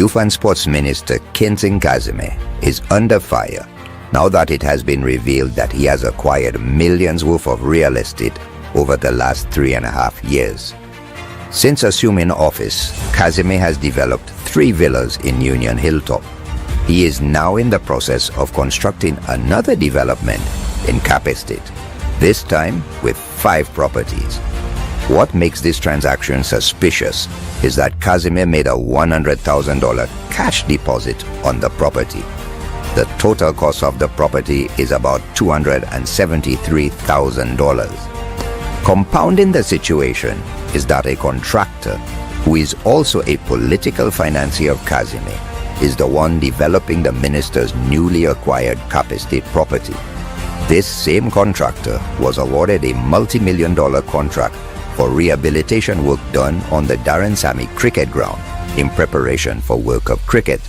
Youth and Sports Minister Quintin Kazime is under fire now that it has been revealed that he has acquired millions worth of real estate over the last 3.5 years. Since assuming office, Kazime has developed 3 villas in Union Hilltop. He is now in the process of constructing another development in Cap Estate, this time with 5 properties. What makes this transaction suspicious is that Kazime made a $100,000 cash deposit on the property. The total cost of the property is about $273,000. Compounding the situation is that a contractor, who is also a political financier of Kazime, is the one developing the minister's newly acquired Cap Estate property. This same contractor was awarded a multi-million-dollar contract for rehabilitation work done on the Darren Sammy cricket ground in preparation for World Cup cricket,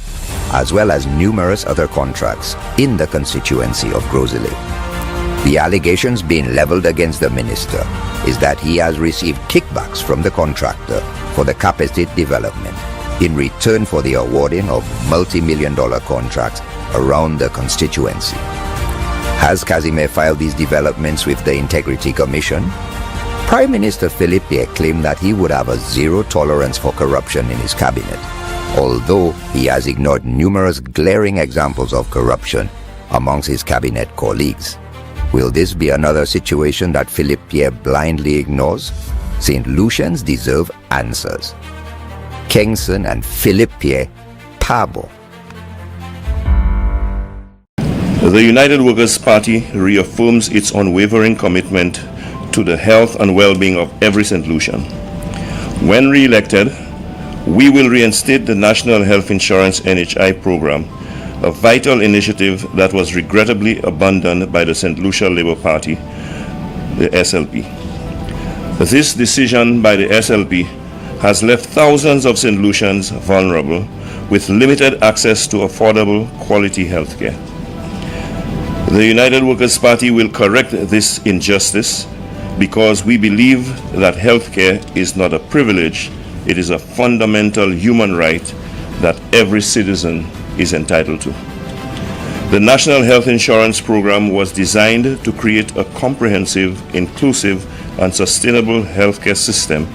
as well as numerous other contracts in the constituency of Grosley. The allegations being leveled against the minister is that he has received kickbacks from the contractor for the Cap Estate development in return for the awarding of multi-million-dollar contracts around the constituency. Has Kazime filed these developments with the Integrity Commission? Prime Minister Philippe Pierre claimed that he would have a zero tolerance for corruption in his cabinet, although he has ignored numerous glaring examples of corruption amongst his cabinet colleagues. Will this be another situation that Philippe Pierre blindly ignores? St. Lucians deserve answers. Kingston and Philippe Pierre, Pabo. The United Workers' Party reaffirms its unwavering commitment to the health and well-being of every St. Lucian. When re-elected, we will reinstate the National Health Insurance NHI program, a vital initiative that was regrettably abandoned by the St. Lucia Labour Party, the SLP. This decision by the SLP has left thousands of St. Lucians vulnerable with limited access to affordable quality health care. The United Workers' Party will correct this injustice because we believe that health care is not a privilege, it is a fundamental human right that every citizen is entitled to. The National Health Insurance Program was designed to create a comprehensive, inclusive, and sustainable healthcare system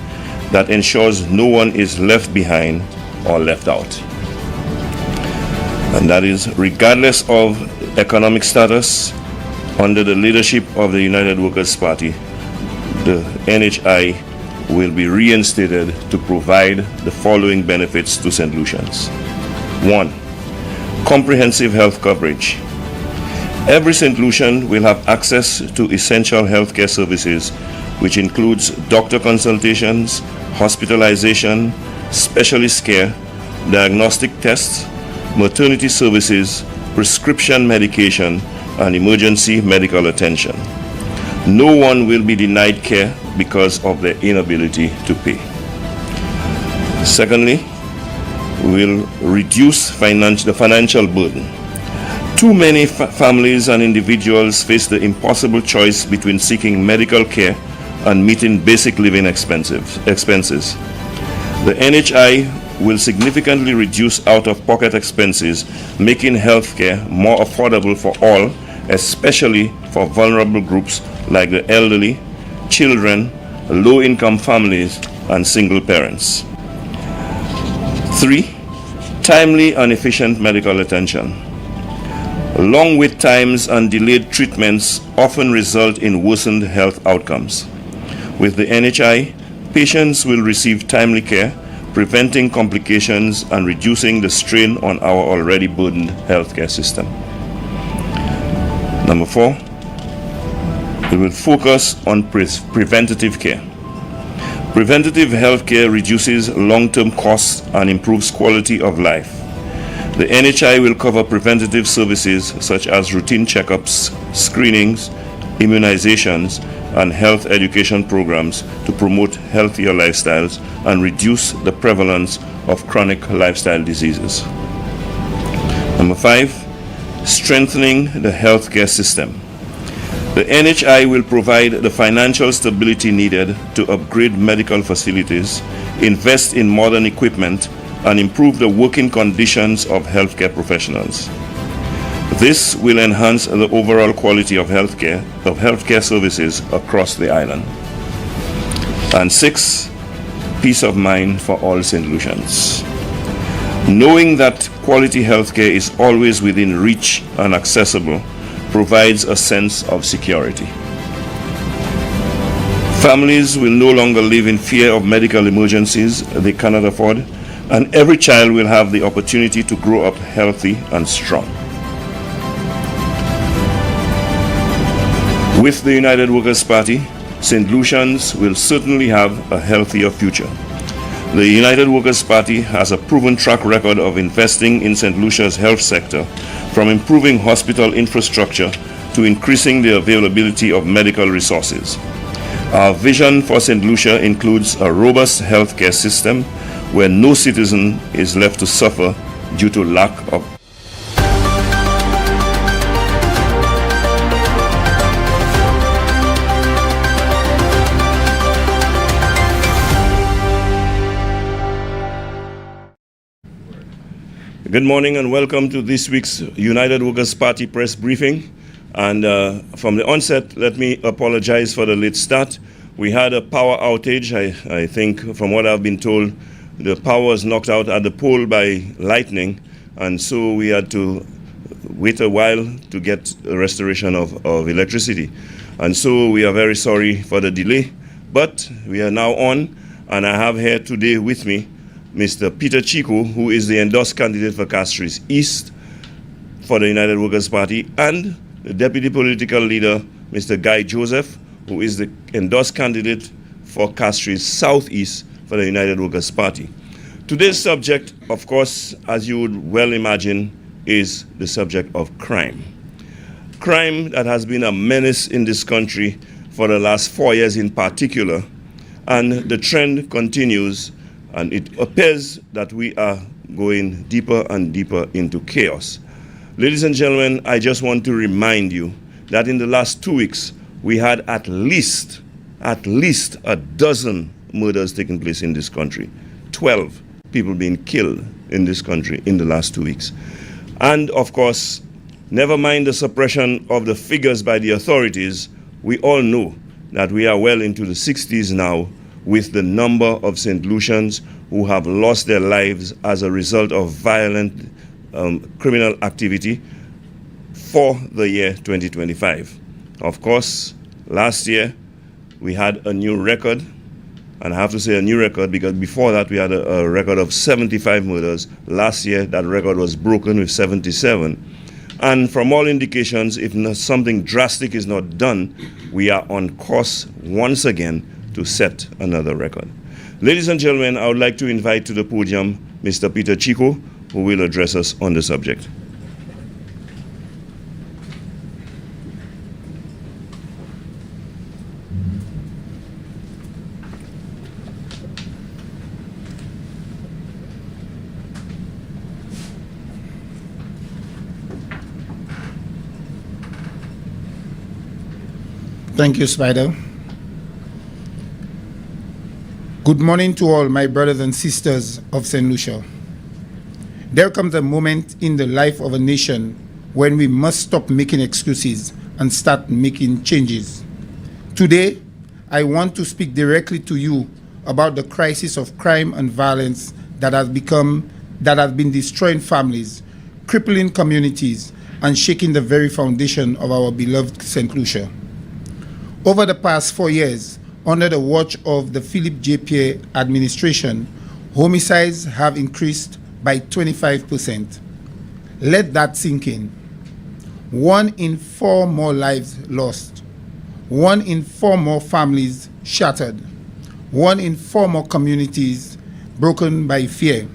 that ensures no one is left behind or left out. And that is regardless of economic status. Under the leadership of the United Workers' Party, the NHI will be reinstated to provide the following benefits to St. Lucians. 1. Comprehensive health coverage. Every St. Lucian will have access to essential healthcare services, which includes doctor consultations, hospitalization, specialist care, diagnostic tests, maternity services, prescription medication, and emergency medical attention. No one will be denied care because of their inability to pay. Secondly, we'll reduce the financial burden. Too many families and individuals face the impossible choice between seeking medical care and meeting basic living expenses. The NHI will significantly reduce out-of-pocket expenses, making healthcare more affordable for all, especially for vulnerable groups like the elderly, children, low-income families, and single parents. 3. Timely and efficient medical attention. Long wait times and delayed treatments often result in worsened health outcomes. With the NHI, patients will receive timely care, preventing complications and reducing the strain on our already burdened healthcare system. Number 4, we will focus on preventative care. Preventative health care reduces long-term costs and improves quality of life. The NHI will cover preventative services such as routine checkups, screenings, immunizations, and health education programs to promote healthier lifestyles and reduce the prevalence of chronic lifestyle diseases. Number 5, strengthening the healthcare system. The NHI will provide the financial stability needed to upgrade medical facilities, invest in modern equipment, and improve the working conditions of healthcare professionals. This will enhance the overall quality of healthcare services across the island. And 6, peace of mind for all St. Lucians. Knowing that quality healthcare is always within reach and accessible provides a sense of security. Families will no longer live in fear of medical emergencies they cannot afford, and every child will have the opportunity to grow up healthy and strong. With the United Workers' Party, St. Lucians will certainly have a healthier future. The United Workers' Party has a proven track record of investing in St. Lucia's health sector, from improving hospital infrastructure to increasing the availability of medical resources. Our vision for St. Lucia includes a robust healthcare system where no citizen is left to suffer due to lack of. Good morning and welcome to this week's United Workers' Party press briefing. And from the onset, let me apologize for the late start. We had a power outage. I think from what I've been told, the power was knocked out at the pole by lightning, and so we had to wait a while to get a restoration of electricity. And so we are very sorry for the delay, but we are now on, and I have here today with me Mr. Peter Chiquot, who is the endorsed candidate for Castries East for the United Workers' Party, and the deputy political leader, Mr. Guy Joseph, who is the endorsed candidate for Castries Southeast for the United Workers' Party. Today's subject, of course, as you would well imagine, is the subject of crime. Crime that has been a menace in this country for the last 4 years in particular, and the trend continues. And it appears that we are going deeper and deeper into chaos. Ladies and gentlemen, I just want to remind you that in the last 2 weeks, we had at least a dozen murders taking place in this country. 12 people being killed in this country in the last 2 weeks. And of course, never mind the suppression of the figures by the authorities, we all know that we are well into the 60s now, with the number of St. Lucians who have lost their lives as a result of violent criminal activity for the year 2025. Of course, last year we had a new record, and I have to say a new record because before that we had a record of 75 murders. Last year that record was broken with 77. And from all indications, if something drastic is not done, we are on course once again to set another record. Ladies and gentlemen, I would like to invite to the podium Mr. Peter Chiquot, who will address us on the subject. Thank you, Spider. Good morning to all my brothers and sisters of St. Lucia. There comes a moment in the life of a nation when we must stop making excuses and start making changes. Today, I want to speak directly to you about the crisis of crime and violence that has been destroying families, crippling communities, and shaking the very foundation of our beloved St. Lucia. Over the past 4 years, under the watch of the Philip J. Pierre administration, homicides have increased by 25%. Let that sink in. 1 in 4 more lives lost. 1 in 4 more families shattered. 1 in 4 more communities broken by fear.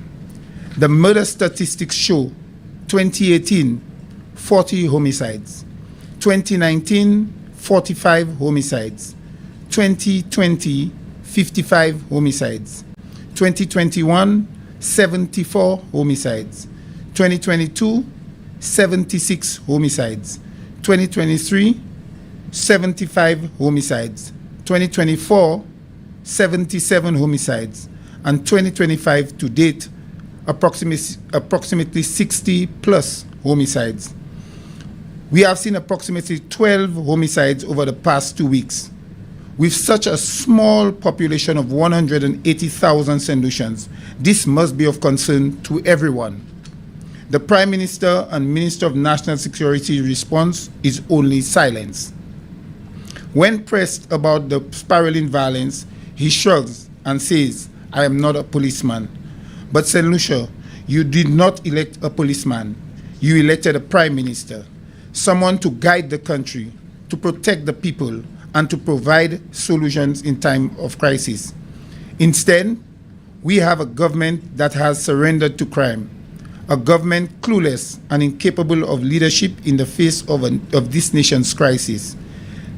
The murder statistics show 2018, 40 homicides. 2019, 45 homicides. 2020, 55 homicides. 2021, 74 homicides. 2022, 76 homicides. 2023, 75 homicides. 2024, 77 homicides. And 2025 to date, approximately 60 plus homicides. We have seen approximately 12 homicides over the past 2 weeks. With such a small population of 180,000 St. Lucians, this must be of concern to everyone. The Prime Minister and Minister of National Security's response is only silence. When pressed about the spiraling violence, he shrugs and says, "I am not a policeman." But St. Lucia, you did not elect a policeman. You elected a Prime Minister, someone to guide the country, to protect the people, and to provide solutions in time of crisis. Instead, we have a government that has surrendered to crime, a government clueless and incapable of leadership in the face of this nation's crisis.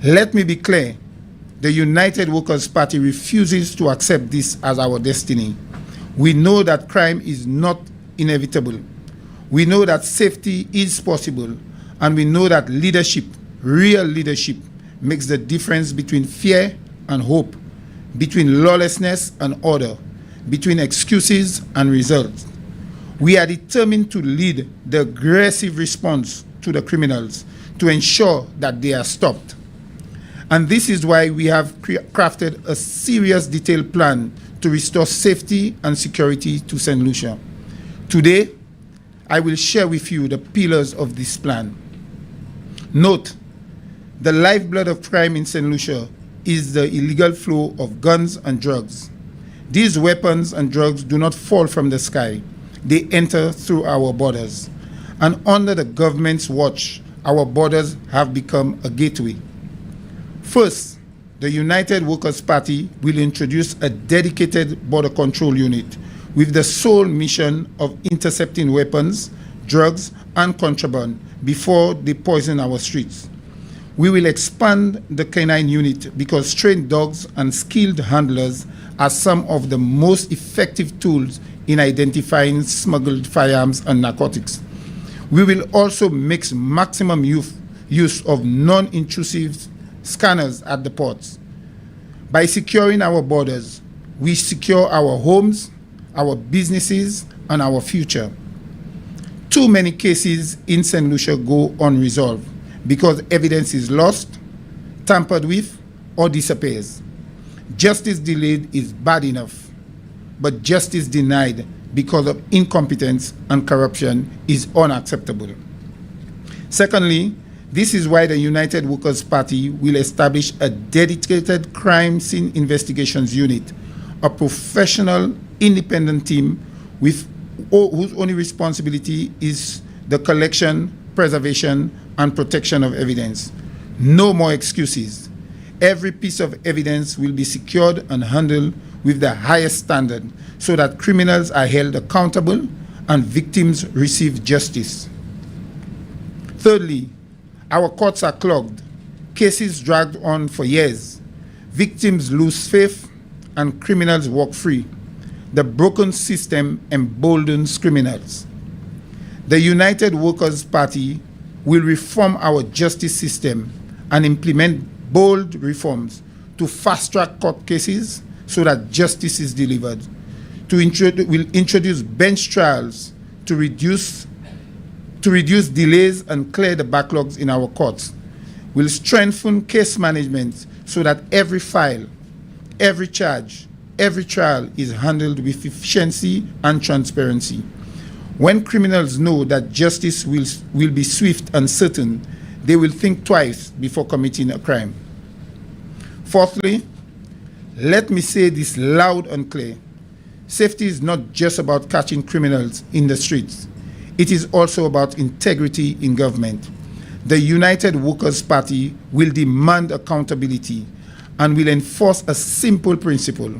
Let me be clear, the United Workers' Party refuses to accept this as our destiny. We know that crime is not inevitable. We know that safety is possible, and we know that leadership, real leadership, makes the difference between fear and hope, between lawlessness and order, between excuses and results. We are determined to lead the aggressive response to the criminals to ensure that they are stopped. And this is why we have crafted a serious detailed plan to restore safety and security to St. Lucia. Today, I will share with you the pillars of this plan. Note, the lifeblood of crime in St. Lucia is the illegal flow of guns and drugs. These weapons and drugs do not fall from the sky. They enter through our borders. And under the government's watch, our borders have become a gateway. First, the United Workers' Party will introduce a dedicated border control unit with the sole mission of intercepting weapons, drugs, and contraband before they poison our streets. We will expand the canine unit because trained dogs and skilled handlers are some of the most effective tools in identifying smuggled firearms and narcotics. We will also make maximum use of non-intrusive scanners at the ports. By securing our borders, we secure our homes, our businesses, and our future. Too many cases in St. Lucia go unresolved because evidence is lost, tampered with, or disappears. Justice delayed is bad enough, but justice denied because of incompetence and corruption is unacceptable. Secondly, this is why the United Workers' Party will establish a dedicated crime scene investigations unit, a professional, independent team whose only responsibility is the collection, preservation, and protection of evidence. No more excuses. Every piece of evidence will be secured and handled with the highest standard so that criminals are held accountable and victims receive justice. Thirdly, our courts are clogged, cases dragged on for years, victims lose faith, and criminals walk free. The broken system emboldens criminals. The United Workers' Party will reform our justice system and implement bold reforms to fast-track court cases so that justice is delivered. We'll introduce bench trials to reduce delays and clear the backlogs in our courts. We'll strengthen case management so that every file, every charge, every trial is handled with efficiency and transparency. When criminals know that justice will be swift and certain, they will think twice before committing a crime. Fourthly, let me say this loud and clear. Safety is not just about catching criminals in the streets. It is also about integrity in government. The United Workers' Party will demand accountability and will enforce a simple principle.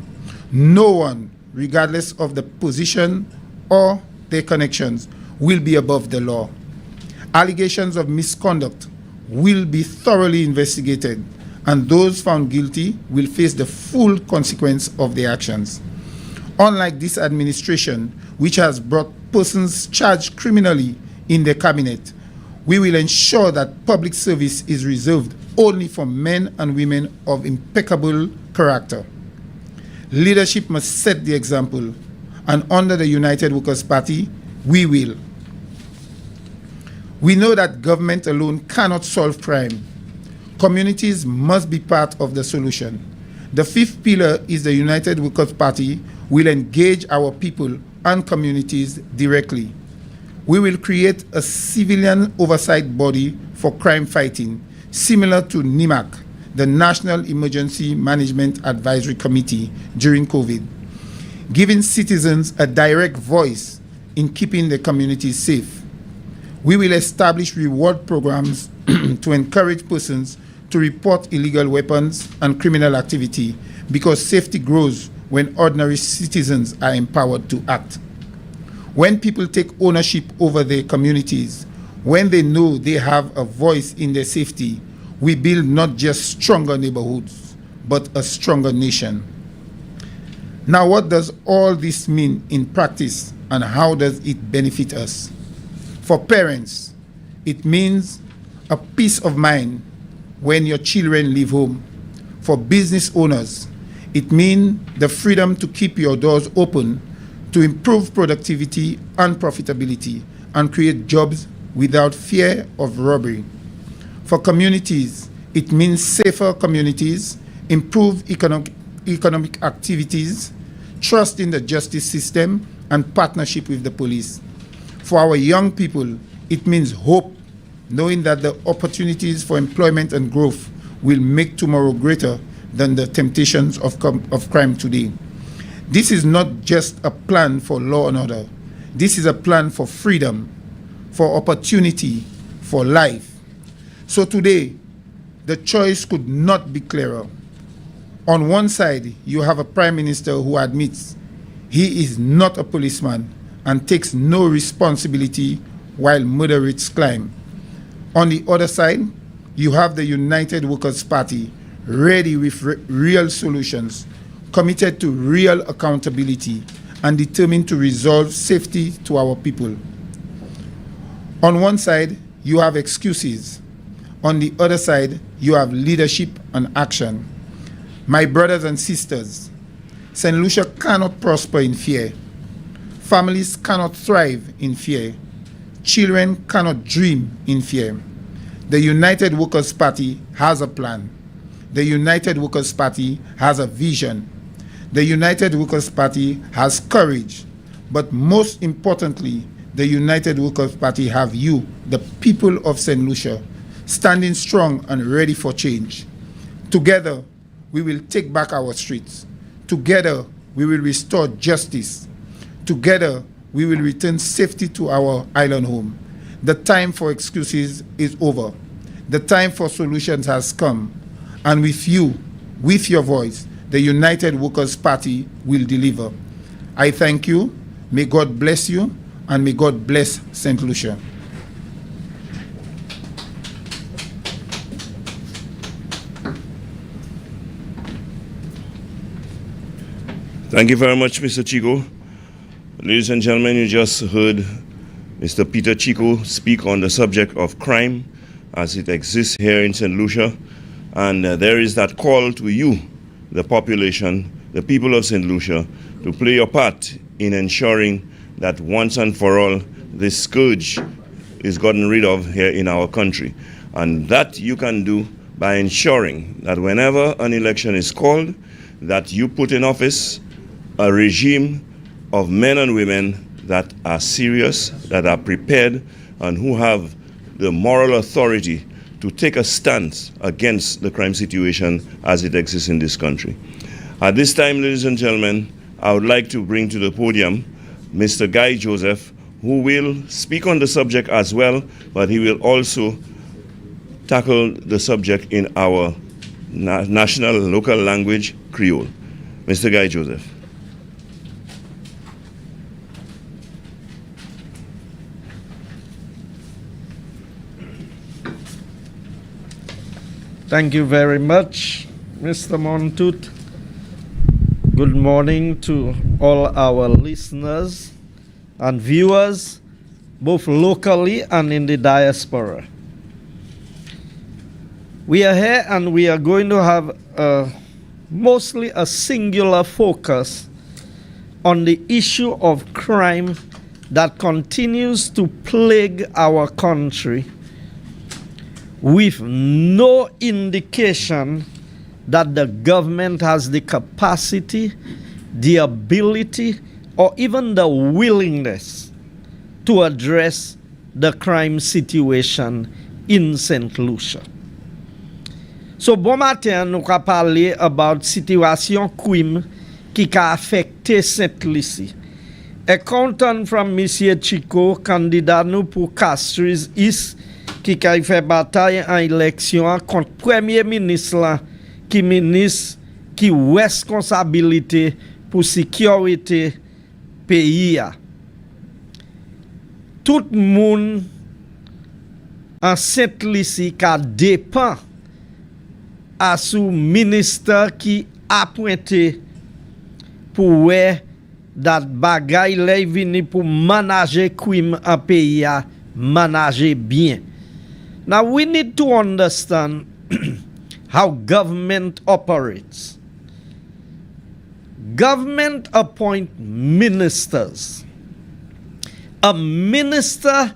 No one, regardless of the position or their connections, will be above the law. Allegations of misconduct will be thoroughly investigated, and those found guilty will face the full consequence of their actions. Unlike this administration, which has brought persons charged criminally in their cabinet, we will ensure that public service is reserved only for men and women of impeccable character. Leadership must set the example, and under the United Workers' Party, we will. We know that government alone cannot solve crime. Communities must be part of the solution. The fifth pillar is the United Workers' Party will engage our people and communities directly. We will create a civilian oversight body for crime fighting, similar to NIMAC, the National Emergency Management Advisory Committee during COVID, giving citizens a direct voice in keeping the communities safe. We will establish reward programs to encourage persons to report illegal weapons and criminal activity, because safety grows when ordinary citizens are empowered to act. When people take ownership over their communities, when they know they have a voice in their safety, we build not just stronger neighborhoods, but a stronger nation. Now, what does all this mean in practice, and how does it benefit us? For parents, it means a peace of mind when your children leave home. For business owners, it means the freedom to keep your doors open, to improve productivity and profitability, and create jobs without fear of robbery. For communities, it means safer communities, improved economic activities, trust in the justice system, and partnership with the police. For our young people, it means hope, knowing that the opportunities for employment and growth will make tomorrow greater than the temptations of crime today. This is not just a plan for law and order. This is a plan for freedom, for opportunity, for life. So today, the choice could not be clearer. On one side, you have a prime minister who admits he is not a policeman and takes no responsibility while moderates climb. On the other side, you have the United Workers' Party, ready with real solutions, committed to real accountability, and determined to resolve safety to our people. On one side, you have excuses. On the other side, you have leadership and action. My brothers and sisters, St. Lucia cannot prosper in fear. Families cannot thrive in fear. Children cannot dream in fear. The United Workers' Party has a plan. The United Workers' Party has a vision. The United Workers' Party has courage. But most importantly, the United Workers' Party have you, the people of St. Lucia, standing strong and ready for change. Together, we will take back our streets. Together, we will restore justice. Together, we will return safety to our island home. The time for excuses is over. The time for solutions has come. And with you, with your voice, the United Workers' Party will deliver. I thank you. May God bless you, and may God bless St. Lucia. Thank you very much, Mr. Chiquot. Ladies and gentlemen, you just heard Mr. Peter Chiquot speak on the subject of crime as it exists here in St. Lucia. And there is that call to you, the population, the people of St. Lucia, to play your part in ensuring that once and for all, this scourge is gotten rid of here in our country. And that you can do by ensuring that whenever an election is called, that you put in office a regime of men and women that are serious, that are prepared, and who have the moral authority to take a stance against the crime situation as it exists in this country. At this time, ladies and gentlemen, I would like to bring to the podium Mr. Guy Joseph, who will speak on the subject as well, but he will also tackle the subject in our national local language, Creole. Mr. Guy Joseph. Thank you very much, Mr. Montut. Good morning to all our listeners and viewers, both locally and in the diaspora. We are here and we are going to have mostly a singular focus on the issue of crime that continues to plague our country with no indication that the government has the capacity, the ability, or even the willingness to address the crime situation in St. Lucia. So bon matin, nous ka parler about situation crime qui ka affecté St. Lucie. Et content from Monsieur Chiquot, candidat nous pour Castries East, qui a fait bataille en élection contre premier ministre là, qui ministre qui responsabilité pour sécurité pays a. Tout le monde en Saint-Lucie qui dépend à sous ministre qui appointé pour dat bagay lay vini pour manager crime en pays a manager bien. Now we need to understand how government operates. Government appoint ministers. A minister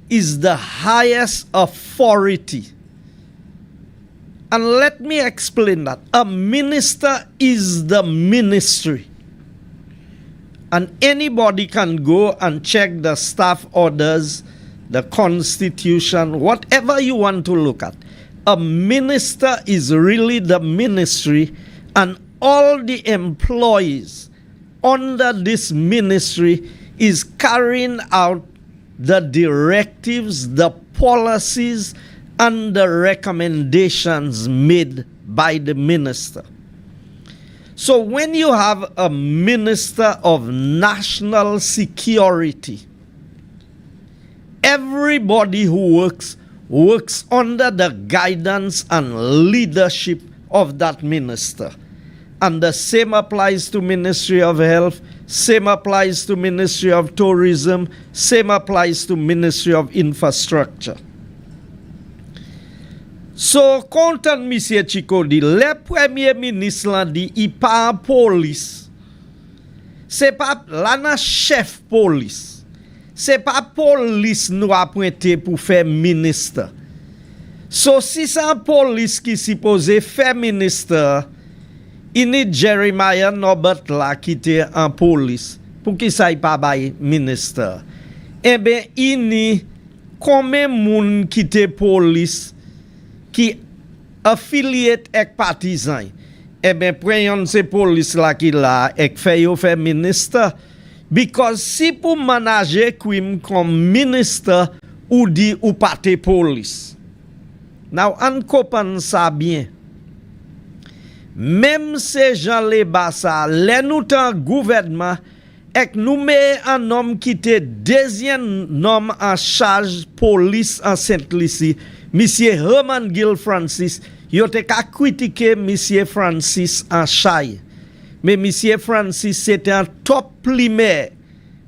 is the highest authority. And let me explain that. A minister is the ministry. And anybody can go and check the staff orders, the constitution, whatever you want to look at. A minister is really the ministry, and all the employees under this ministry is carrying out the directives, the policies, and the recommendations made by the minister. So when you have a minister of national security, everybody who works under the guidance and leadership of that minister. And the same applies to Ministry of Health, same applies to Ministry of Tourism, same applies to Ministry of Infrastructure. So, content Monsieur Chiquot dit, le premier ministre l'a dit, il pas en police. C'est pas là chef police. C'est pas police nous appointé pour faire ministre. So, si c'est un police qui supposé faire ministre, il y a Jeremiah Norbert là qui était en police pour qu'il s'aille pas bail ministre. Eh bien, il y a combien de monde qui était police qui affilié avec partisans? Eh bien, prenons ces police là qui là et fait ministre. Because si pour manager crime comme ministre ou dit ou parti police. Now, on comprend ça bien. Même ces gens les bas ça, les nous tant gouvernement et nous met un homme qui était deuxième homme en charge police en Saint-Lucie, Monsieur Herman Gill Francis, yo te ka critiquer Monsieur Francis en chaille. Mais Monsieur Francis c'était un top primaire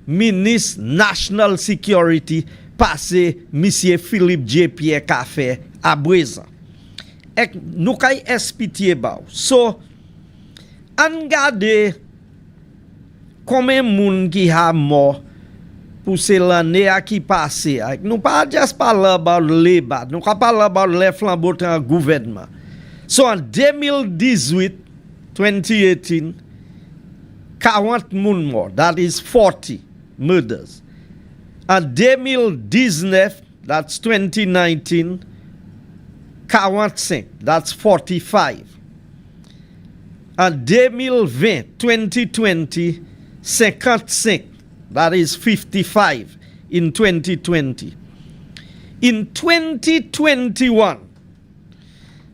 ministre National Security passé Monsieur Philippe J. Pierre Café à Brésil. Et nous kay espitié ba. So an gade combien moun qui a mort pour l'année qui passé. Nous pas juste parler about labor, nous pas parler about les flambeaux en gouvernement. So en 2018, 40 moun mort, that is 40 murders. En 2019, that's 2019, 45, that's 45. En 2020, 2020, 55, that is 55 in 2020. In 2021,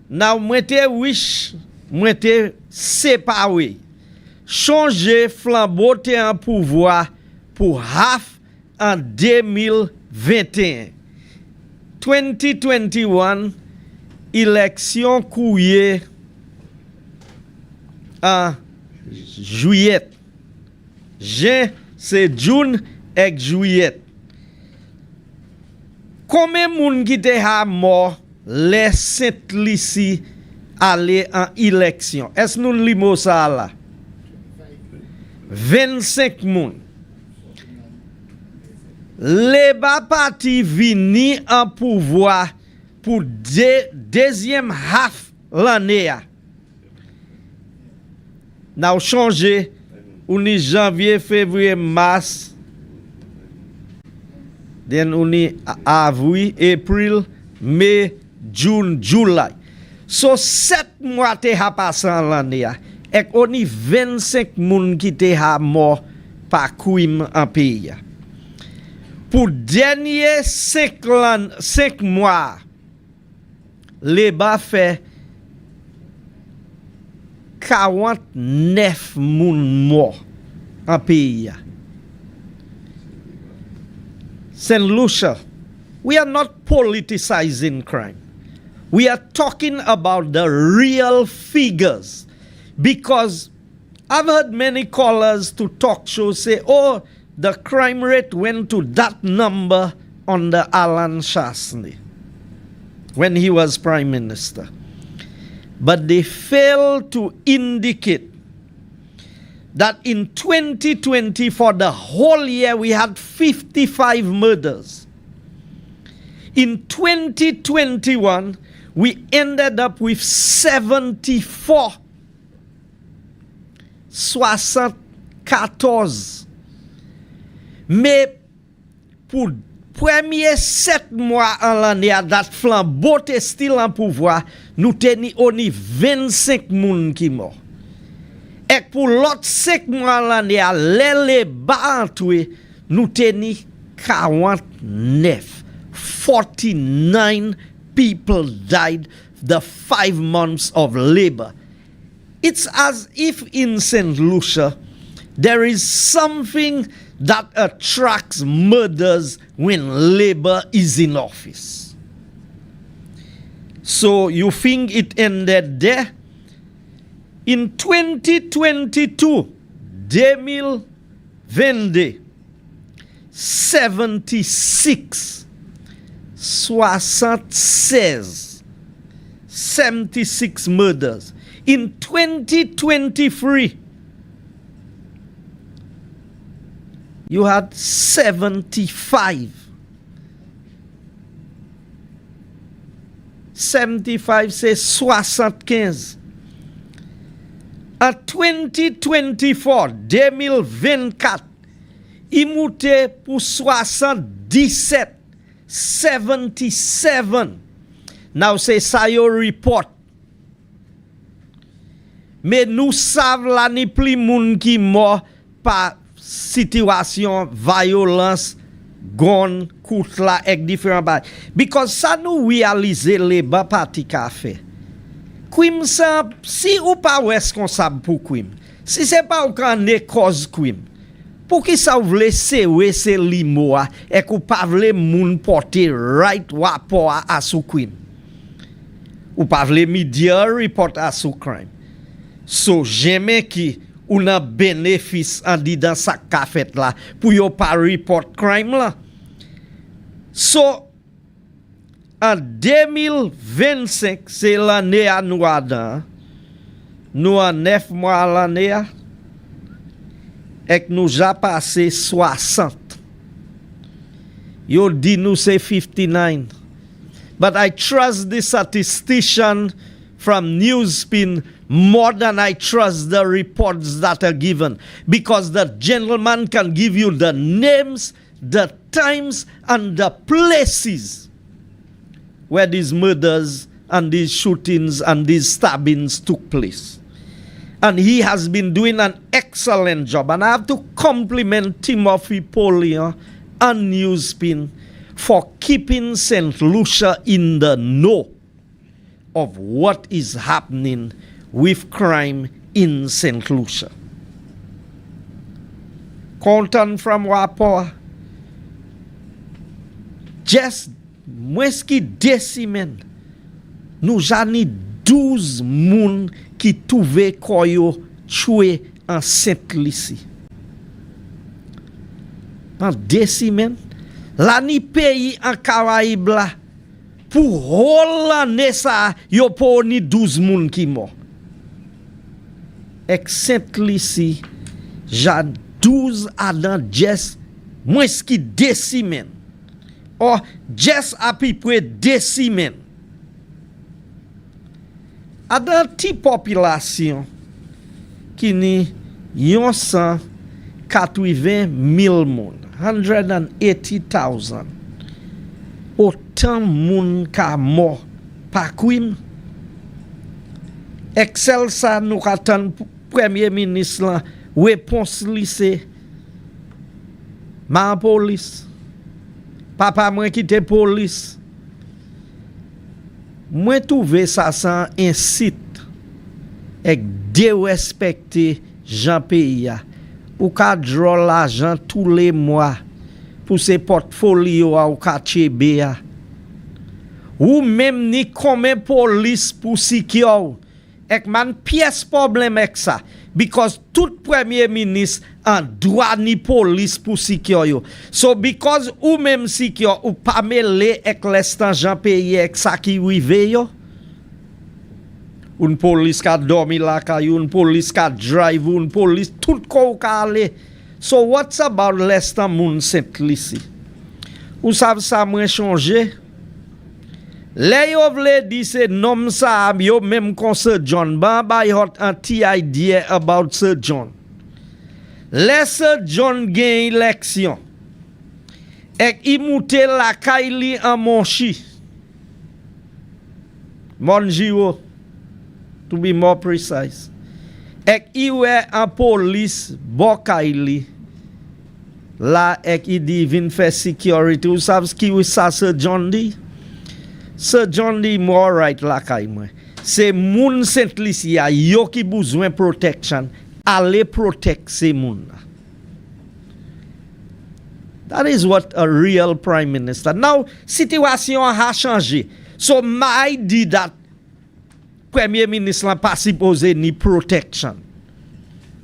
now mwete wish, mwete séparé, changer flambeau te en pouvoir pour half en 2021. 2021, élection couillée en juillet. C'est June et juillet. Combien de monde qui était mort les Saint-Lucie aller en élection? Est-ce que nous lisons ça là? 25 moun. Labour Party vini en pouvoir pour deuxième half l'année. N'a changé on est janvier, février, mars. Then on est avril, april, mai, june, july. So 7 mois te ha passé en l'année. Et on est 25 moun qui te ha mort par crime en pays. Pour dernier 5 mois, les bas fait 49 moun morts en pays. St. Lucia, we are not politicizing crime. We are talking about the real figures. Because I've heard many callers to talk shows say, oh, the crime rate went to that number under Alan Shasney when he was prime minister. But they failed to indicate that in 2020, for the whole year, we had 55 murders. In 2021, we ended up with 74. 74. Mais pour premier 7 mois en l'année à date flambeau te style en pouvoir, nous teni oni 25 moun qui mort. Et pour l'autre 5 mois en l'année à les bas entoué, nous teni 49. 49 people died the 5 months of labor. It's as if in St. Lucia, there is something that attracts murders when labor is in office. So you think it ended there? In 2022, 2022, 76, 76 murders. In 2023, you had 75. 75, c'est 75. En 2024, 2024, il monte pour 77. 77. Now c'est ça your report. Mais nous savons la ni plus moun qui mort par situation violence gon kout la ek différent ba. Because ça nous réaliser les bas parti ka fait. Crime ça si ou pas responsable pour crime. Si c'est pas ou kan ne cause crime. Pour qui ça vle c'est limo et ou pas vle moun porter right rapport à sous crime. Ou pas vle media report à sous crime. So jamais qui ou nan bénéfice en dit dans sa ka fait là pour yo pas report crime là. So en 2025 c'est l'année à nous adan. Nous en 9 mois à l'année et nous a passé 60. Yo dit nous c'est 59. But I trust the statistician from Newspin more than I trust the reports that are given, because the gentleman can give you the names, the times, and the places where these murders and these shootings and these stabbings took place. And he has been doing an excellent job. And I have to compliment Timothy Polion and Newspin for keeping St. Lucia in the know of what is happening with crime in St. Lucia. Content from rapport, just mweski decimen, nous jani 12 moun qui touve koyo tué en Saint-Lucie. En decimen, l'année pays en Caraïbes là, pour whole l'année ça, yo po ni 12 moun qui mort. Et Saint-Lucie, ja 12 adan jes moins ki 2 semaines. Or jes à peu près 2 semaines. Adan ti population qui ni 180,000 moun, 180,000. Autant moun ka mort pa crime. Excel ça nous attend premier ministre là réponse li c'est ma police. Papa moi qui te police. Moi trouvé ça sans incite et dérespecter Jean pays ou ka draw l'argent tous les mois pour ses portfolio ou ka chebe ou même ni combien police pour Chiquot ek man pièce problème avec ça because tout premier ministre en droit ni police pour Chiquot yo. So because ou même Chiquot ou pas mêlé avec l'instant Jean pays avec ça qui rive yo. Une police qui dormi la kayou, une police qui drive, une police tout ko ka ale. So what's about l'instant moun Saint-Lucie? Ou savez ça moins changé? Les yo vle di se nom sa yo même kon Sir John ban bay hot anti-idea about Sir John. Les Sir John gain élection. Ek imouté la kaili en Monchi. Monjiwo. To be more precise. Ek iwe en police bo kaili. La ek i di vin fe security. Ou savez ki ou sa Sir John di? Sir John di more right la kay mwen. Se moun Saint-Lucie yo ki besoin protection. Ale protect se moun. That is what a real prime minister. Now, situation a changé. So my idea that premier ministre la pas supposé ni protection.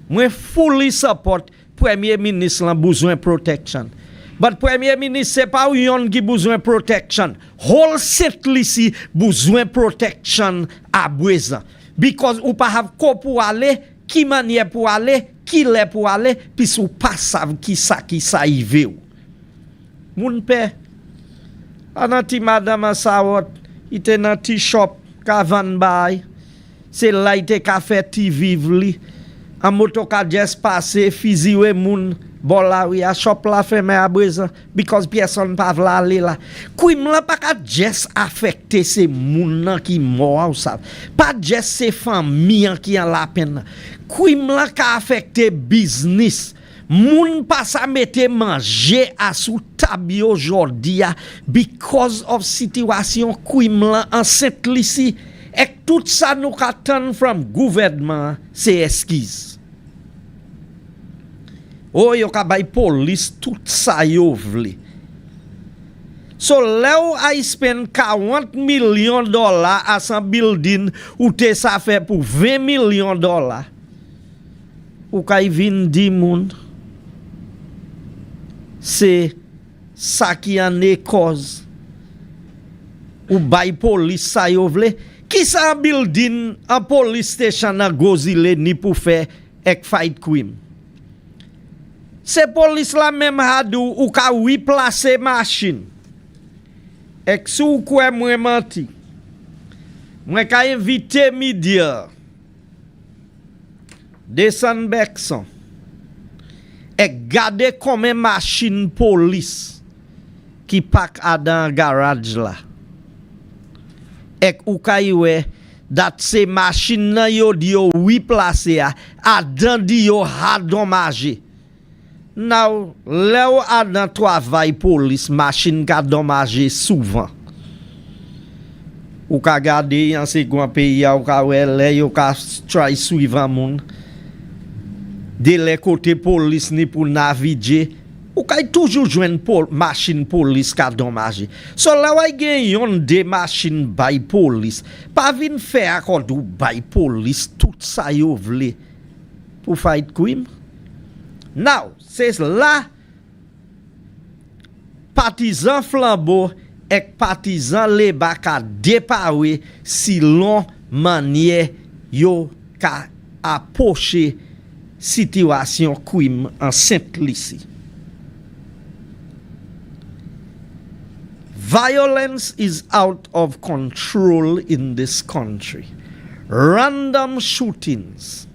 Moi fully support premier ministre la besoin protection. But premier ministre c'est pas yon qui besoin protection. Whole Saint-Lucie besoin protection à besoin. Because ou pas have ko pour aller, qui manière pour aller, qui l'est pour aller, puis ou pas savent qui ça yive ou. Moun pè. Anati madame Sawot, ite nan ti shop ka van bay. C'est là ite ka fait ti vive li. En moto ka just passe fiziwe moun. Bon là oui a shop la fermé à présent because personne pas vla aller là. Crime là pas ka just affecter ces moun nan qui mort ou ça. Pas just ces familles qui en la peine. Crime là ka affecter business. Moun pas sa mette manger à sous table aujourd'hui because of situation crime là en Saint-Lucie et tout ça nous attend from gouvernement c'est esquisse. Oh, yo ka bay police tout ça yo vle. So là où I spend $40 million à son building ou te ça fait pour $20 million. Ou ka vin di moun c'est ça qui en est cause. Ou bay police ça yo vle. Qui ça building en police station à Gozile ni pour faire ek fight crime. C'est police la même hadou ou ka oui placer machine. Ek sou kwe mwen menti. Mwen ka invite media. Descend Bekson. Ek gade combien machine police qui pak a dans garage la. Ek ou ka ywe dat se machine nan yo di yo oui placer a dan di yo ha dommage. Now, là où a dans travail police machine ka dommage souvent. Ou ka gade en second pays ou ka wè lè yo ka try suivre moun. De le côté police ni pour naviguer, ou ka toujours joindre machine police ka dommage. So là wè gen yon de machine by police, pa vin fè akord ou by police tout ça yo vle pour fight crime. Now, c'est là partisan flambeau et partisan le baka dépawe si l'on manière yo ka approcher situation crime en Sainte-Lucie. Violence is out of control in this country. Random shootings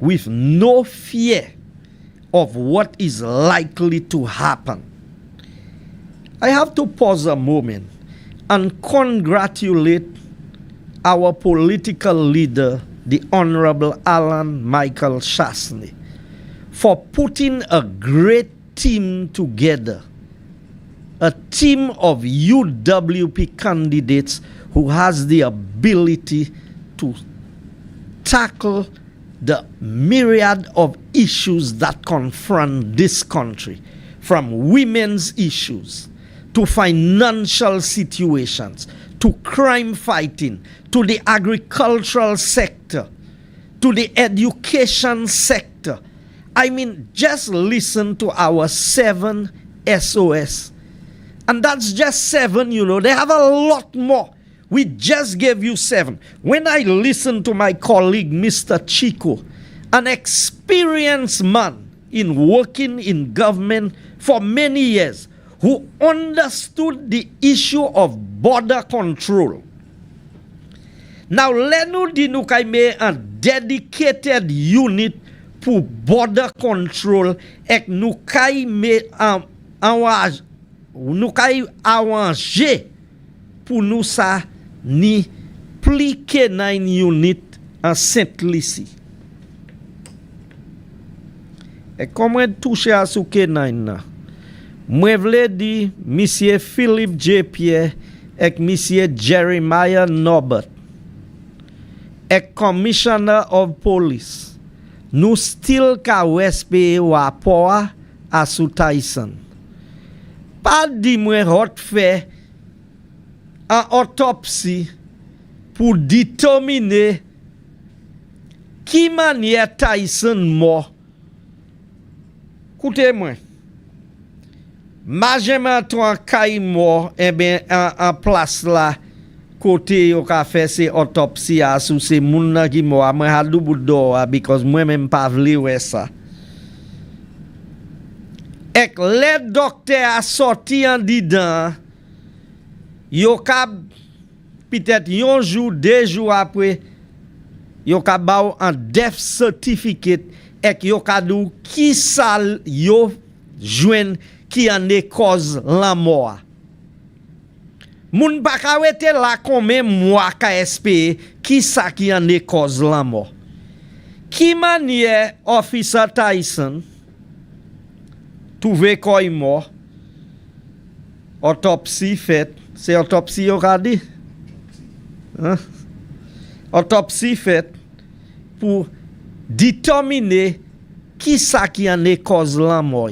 with no fear of what is likely to happen. I have to pause a moment and congratulate our political leader, the Honorable Alan Michael Chasney, for putting a great team together, a team of UWP candidates who has the ability to tackle the myriad of issues that confront this country, from women's issues to financial situations, to crime fighting, to the agricultural sector, to the education sector. I mean, just listen to our 7 SOS. And that's just 7, you know. They have a lot more. We just gave you 7. When I listen to my colleague, Mr. Chiquot, an experienced man in working in government for many years, who understood the issue of border control. Now, let nous dire nous kay un dedicated unit pour border control et nous kay arranger pour nous ça ni pliquer 9 unit en Sainte-Lucie. Et comment toucher à ce K9 moi vle di Monsieur Philippe J. Pierre et Monsieur Jeremiah Norbert et Commissioner of Police nous still ka respecte rapport à sous Tyson. Pas di moi hot fait en autopsie pour déterminer qui manière Tyson mort. Écoutez-moi. Majement kay mort en place là côté yo ka fait ces autopsie à sous ces moun qui mort moi ha double door because moi même pas vle ouais ça et le docteur a sorti en dedans yo ka peut-être un jour 2 jours après yo ka ba un death certificate et yo ka dou qui ça yo joine qui en est cause la mort. Moun pa ka wete la combien mois ka espérer qui ça qui en est cause la mort. Qui manière officer Tyson trouvé koy mort. Autopsie faite, c'est autopsie yo ka dit. Hein? Autopsie faite pour déterminer qui ça qui en est cause la mort.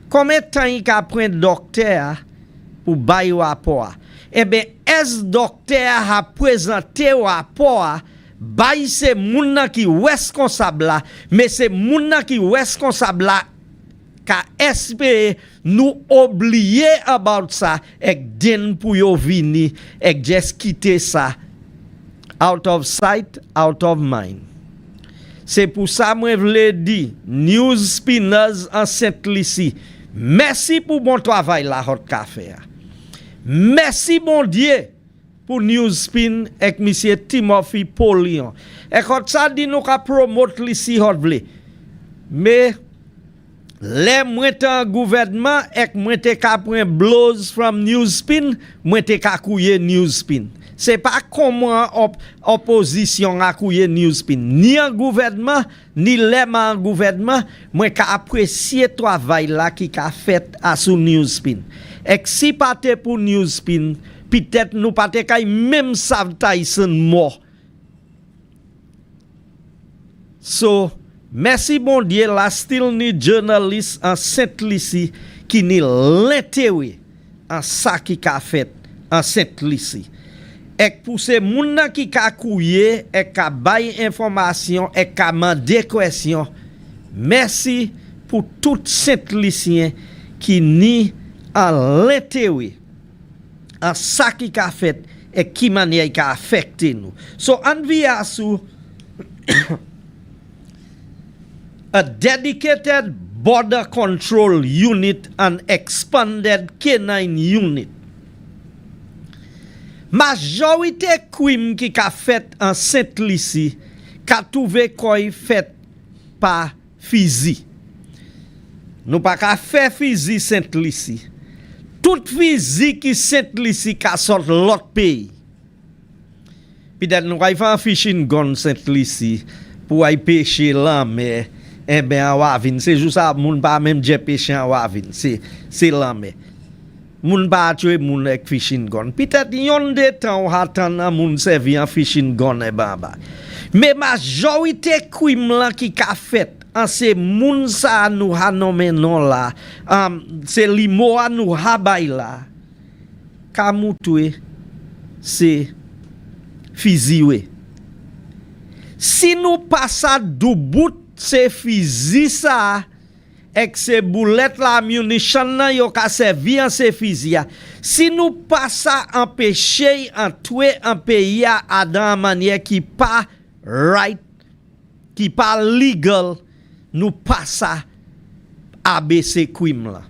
Combien de temps il a pris docteur pour bailler rapport? Eh bien, est-ce docteur a présenté rapport? Bailler c'est moun qui responsable là, mais c'est moun qui responsable là qu'a espérer nous oublier about ça et den pour yo vini et just quitter ça out of sight, out of mind. C'est pour ça moi vle di news spinners en Sainte-Lucie. Merci pour bon travail la hot café. Merci bon Dieu pour Newspin avec monsieur Timothy Polion. Et quand ça dit nous ka promote l'ici hot vle. Mais les mouetan gouvernement et mouete ka prend blows from Newspin, mouete ka kouye Newspin. C'est pas comment opposition a kouye Newspin. Ni en gouvernement, ni lema en gouvernement, moi ka apprécier travail là qui ka fait à sous Newspin. Et si pas pour Newspin, peut-être nous pas te kay même savent Tyson mort. So, merci bon Dieu, la still ni journaliste en Sainte-Lucie qui ni l'intérêt en ça qui ka fait en Sainte-Lucie. Et pour ces moun qui ka kouye et ka bay information et ka mande question, merci pour tout Saint-Lucien qui ni en l'intérêt en ça qui ka fait et qui manière ka affecté nous. So an via sou a dedicated border control unit and expanded canine unit. Majorité crime qui ka fait en Saint-Lucie ka trouvé koy fait par fusil. Nous pas ka fait fusil Saint-Lucie. Tout fusil qui Saint-Lucie ka sort l'autre pays. Peut-être nous ka fait un fishing gun Saint-Lucie pour aller pêcher l'âme. Eh ben en Wavin, c'est juste ça, moun pas même j'ai pêché en Wavin, c'est l'âme. Moun pas tuer moun avec fishing gun. Peut-être yon de temps attend moun servi en fishing gun et baba. Mais majorité crime là qui ka fait en c'est moun sa nous ha nommé non là, c'est limo a nous ha bay là. Ka moutoué c'est fiziwe. Si nous passons du bout se fizi ça avec ces boulettes la munition nan yo ka servi en se fizi ya. Si nous pas ça empêcher en tuer un pays à dans manière qui pas right, qui pas legal, nous pas ça ABC crime là.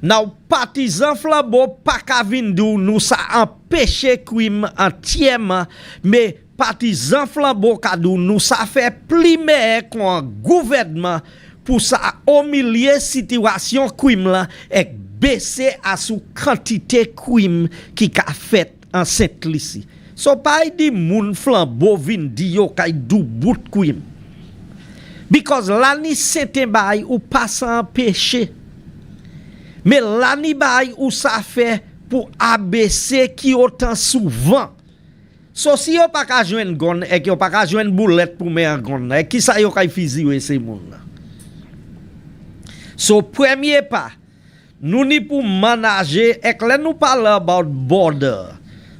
Now partisan flambeau pas ka vinn dou nous ça empêcher crime entièrement, mais partisan flambeau kadou nous ça fait plimer qu'on gouvernement pour ça humilier situation crime là et baisser à sous quantité crime qui a fait en Saint-Lucie. So pas di moun flambeau vinn di yo kay dou bout crime. Because l'ani c'était bay ou pas empêcher. Mais l'ani bay ou ça fait pour abaisser qui autant souvent. So si yo pa ka jwenn gon et yo pa ka jwenn boulette pour me gon et qui ça yo kay fiziwe ces moun là. So premier pas nous ni pour manager et là nous parle about border.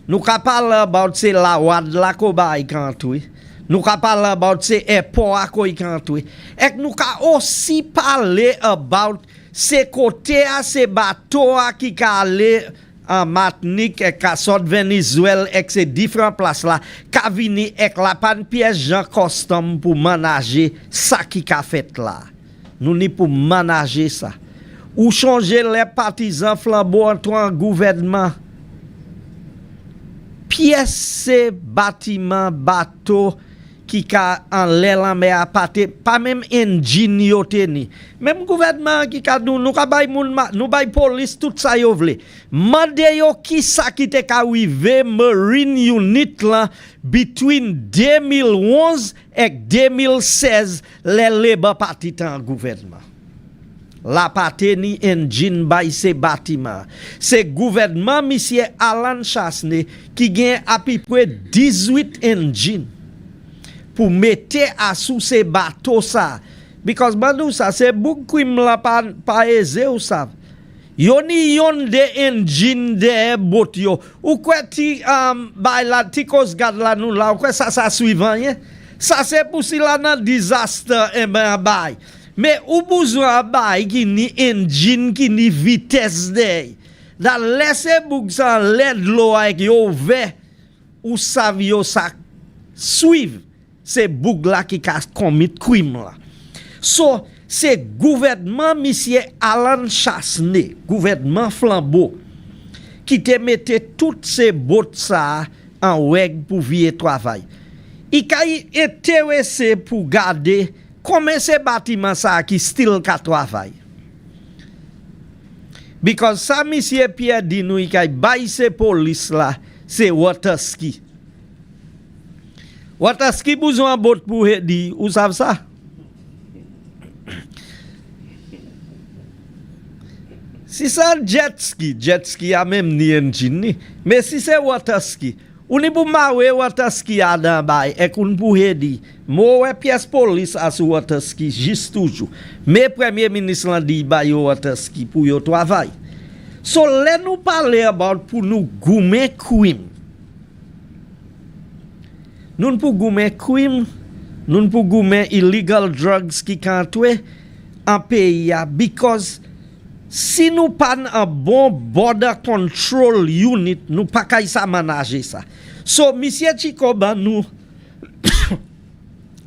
Nous ka parle about c'est la wad la ko bay kantoué. Nous ka parle about c'est airport a ko kantoué. Et nous ka aussi parler about ces côté à ces bateaux qui ka aller en Martinique et ka sort Venezuela et ces différentes places là ka vini et la pan pièce Jean Custom pour manager ça qui ka fait là. Nous ni pour manager ça. Ou changer les partisans flambeau entre un gouvernement. Pièce bâtiment bateau qui ka en l'air en mer pas même engine yo teni. Même gouvernement qui ka nous ka bay moun nous bay police tout ça yo vle. Mande yo qui ça qui te ka rive marine unit là between 2011 et 2016 les Labour parti en gouvernement. La pateni engine bay se bâtiment. C'est gouvernement monsieur Alan Chasney qui gagne à peu près 18 engines pour mettre à sous ces bateaux ça. Because bandou ça c'est beaucoup la pas aisé ou ça. Yoni yon de engine de boat yo. Ou quoi ti bay la ti cause garde la nous là ou quoi ça suivant hein? Ça c'est pour si là nan disaster et ben bay. Mais ou besoin bay qui ni engine qui ni vitesse de. Da laisser bouk ça led l'eau avec yo ve ou savio ça suivre. C'est bouk là qui a commis crime là. So c'est gouvernement monsieur Alan Chasney, gouvernement flambeau qui te mettait toutes ces bottes ça en règle pour vivre travail. Il a intéressé pour garder comment ces bâtiments ça qui style ka travail. Because ça monsieur Pierre dit nous il a bail ces police là, c'est water ski. Water ski besoin boat pour dire, vous savez ça? Si c'est jet ski a même ni engine, mais si c'est water ski, ou ni pour mawe water ski a dans bay, et qu'on pour dire, moi pièce police a sur water ski juste toujours. Mais premier ministre l'a dit bay water ski pour yo travail. So let nous parler about pour nous goumer crime. Nous pour goumer crime, nous pour goumer illegal drugs qui kantwe en pays because si nous pas un bon border control unit, nous pas kay sa manager ça. So monsieur Chiquot ban nous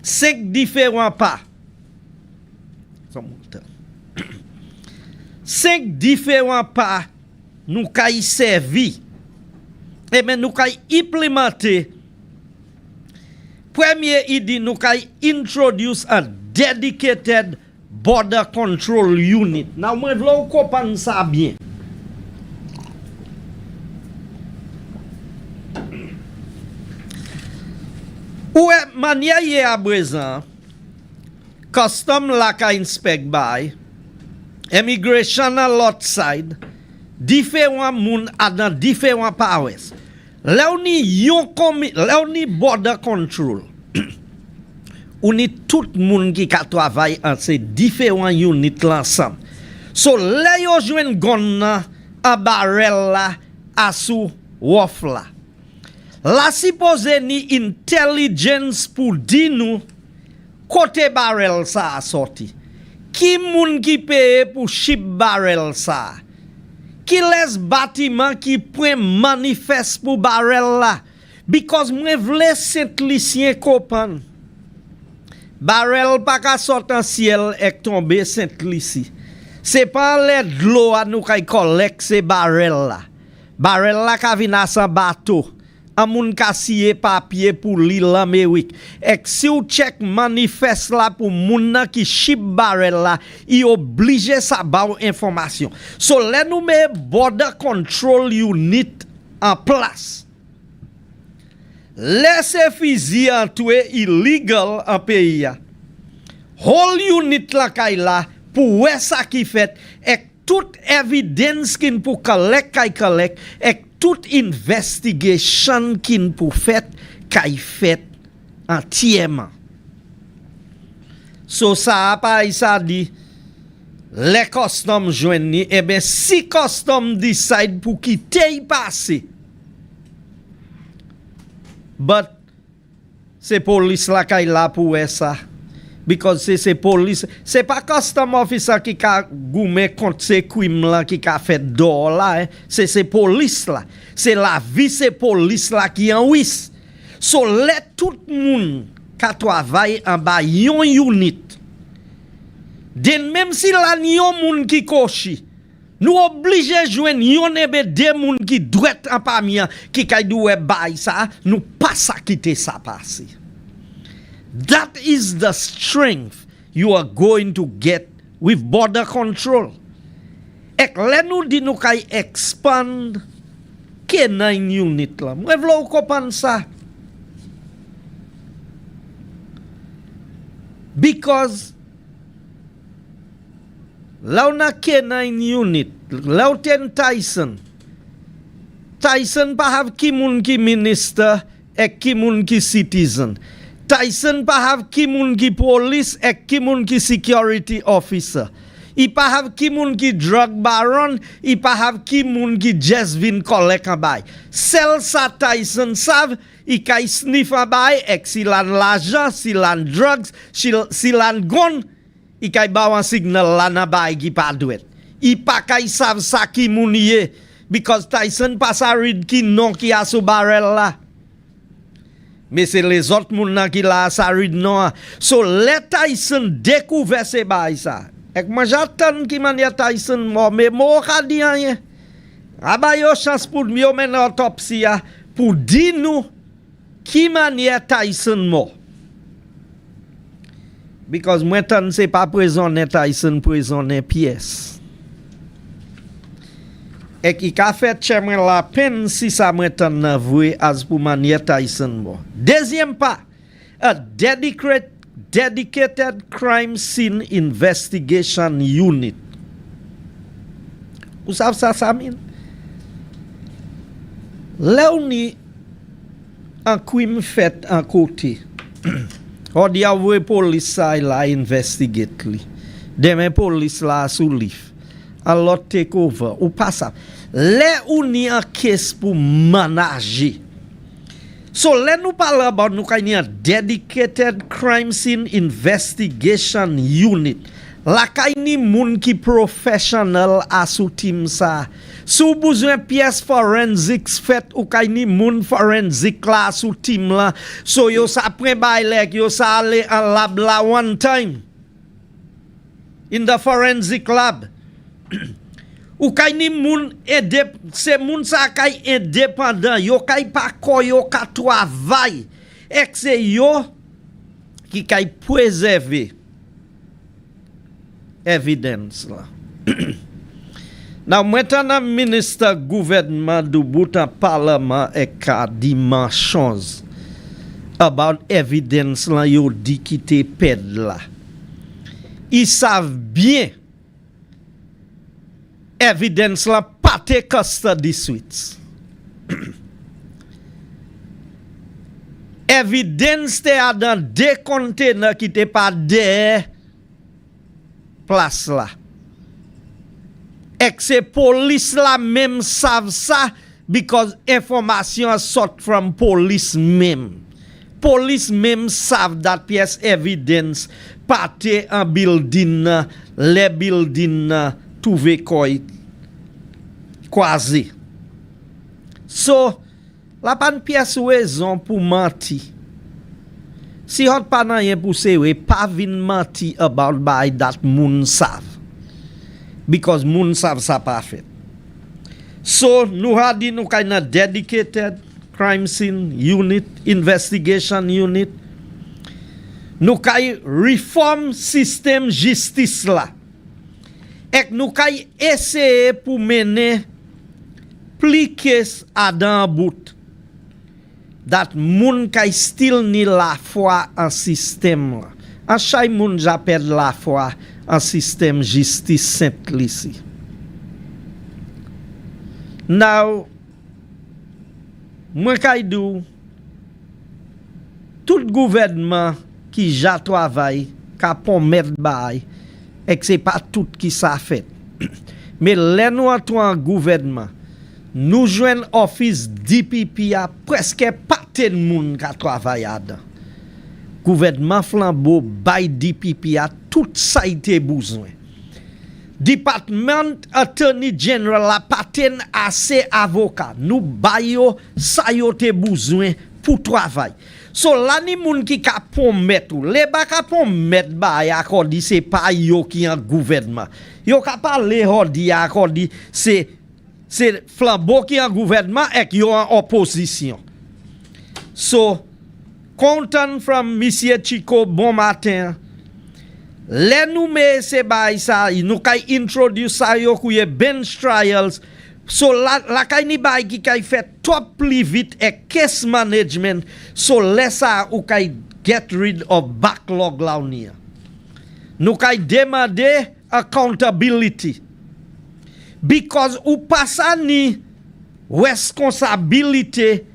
5 différents pas 5 différents pas nous kay servi et mais nous kay implémenter. Premier idée nous kay introduce a dedicated border control unit. Now moi vle comprendre ça bien. Ouais, manière y à présent custom la ka inspect by immigration à l'autre side différents moun à dans différents powers. Là on y border control. On y tout moun qui ka travaille en ces différents units l'ensemble. So là yo joine gon nan en barrel la asou wof la. La suppose ni intelligence pour di nou côté barrel ça a sorti. Qui moun qui paye pour ship barrel ça? Qui laisse bâtiment qui prend manifeste pour barrel là? Because moi vle Saint-Lucien kopan. Barrel pas ka sorti ciel ek tomber Saint-Lucie. C'est pas les de l'eau à nous kay collect ces barrel là. Barrel là ka vina sans bateau. A moun ka siye papier pour l'île l'Amérique. Et si ou check manifeste là pour moun nan qui ship barrel là, il oblige sa ba ou information. So let nous met border control unit en place. Laissez fizi en toué illegal en pays. Whole unit la kay la pour wè ça qui fait et toute evidence kin pour collect kay collect et toute investigation kin pour fait kay fait entièrement. So ça pas ça dit les custom joindre et ben si custom decide pour quitter passer. But c'est police la kay la pour ça. Because c'est police, c'est pas custom officer qui ka goume contre ces crimes là qui ka fait d'or là, hein. C'est police là. C'est la vice police là qui en wis. So let tout moun ka travaille en bas yon unit. Den même si la yon moun qui kochi, nous obligé joindre yon ebe de moun qui droit en parmi qui ka doué bay ça, nous pas ça quitter ça passer. That is the strength you are going to get with border control. Ek le nou di nou kay expand K9 unit la. Mwen vlo kopan sa. Because la ou na K9 unit, la ou ten Tyson pa have ki moun ki minister ek ki moun ki citizen. Tyson pa have ki moun ki police ek ki moun ki security officer. I pa have ki moun ki drug baron, I pa have ki moun ki just vin collect a bay. Sel sa Tyson sav, I kay sniff a bay ek si lan l'argent, si lan drugs, si lan gun, I kay bawan signal lan a bay ki pa dwet. I pa kay sav sa ki moun ye, because Tyson pa sa read ki non ki aso barrel la. Mais c'est les autres moun nan qui la sa rid non. So let Tyson découvert ces bail ça. Et moi j'attends qui mania Tyson mort mais mort ka di rien. Aba yo chance pour mieux men autopsie pour dire nous qui mania Tyson mort. Because moi tant c'est pas prisonnier Tyson prisonnier pièce. Et qui a fait chemin la peine si ça m'étonne avoué as pour manier Tyson mort. Deuxième pas, a dedicated crime scene investigation unit. Vous savez ça, Samine? Là on y un crime fait en côté. On dit avoué police ça la investigate li. Demain police la sous livre. Alors take over ou pas ça. Les ou ni en caisse pour manager. So let nous parler about nous kay ni a dedicated crime scene investigation unit. La kay ni moun ki professional a sou team sa. Sou besoin pièce forensics fait ou kay ni moun forensic la sou team la. So yo sa pren bay lek yo sa ale en lab la one time. in the forensic lab. Ou kay ni moun se moun sa kay indépendant, yo kay pa ko yo ka travail, ek se yo qui kay préserver evidence là. Now, maintenant, ministre gouvernement du bout en parlement ek a dimensions about evidence là yo di ki te ped là. Ils savent bien evidence la pa te custody suites. Evidence te a dans deux containers qui te pas de place là. Et c'est police la même savent ça because information sort from police même. Police même savent that pièce evidence parte en building les building trouvé koy croisé. So la pas pièce raison pour mentir. Si hot pas rien pour se pas vin mentir about by that moun savent. Because moun savent ça pas fait. So nous ha di nou kay na dedicated crime scene unit, investigation unit. Nou kay reform system justice la. Ek nou kay essayer pour mener pli kes à dan bout. Dat moun kay still ni la foi en système la. An chay moun j'appelle la foi en système justice simple ici. Now, moi kay dou tout gouvernement qui ja travail, ka pon met bay, et que c'est pas tout qui ça fait. Mais les nous en gouvernement, nous joignent office DPP a presque pas de monde qui travaille dedans. Gouvernement flambeau by DPP a tout ça été besoin. Department Attorney General a paten assez avocat. Nous bayo ça yo te besoin pour travail. So la ni moun ki ka pon met ou, le ba ka pon met ba ya akodi c'est pas yo qui en gouvernement. Yo ka parler hodi ya akodi c'est flambeau qui en gouvernement et yo en opposition. So content from Monsieur Chiquot bon matin. Le nou me se bay sa, nou kay introduce sa yo kouye bench trials. So la kay ni bay ki kay fait top pli vite e case management. So lesa ou kay get rid of backlog la ou niya. Nou kay demande accountability. Because ou pasa ni responsabilité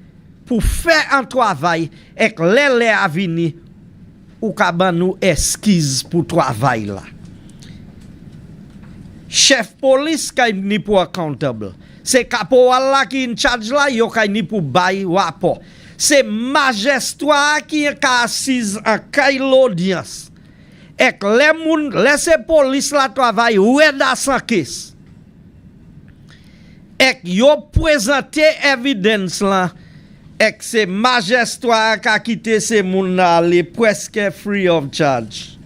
pour faire un travail ek le avini ou ka ban nou eskiz pour travail là. Chef police kay ni pour accountable. C'est caporal la qui in charge là yo kay ni pour bay rapport. C'est magistrat qui ka assise en kay l'audience. Ek les moun laisse police la travail ou da sans case. Ek yo présenter evidence là. Ek se magistrat ka kite se moun na le presque free of charge.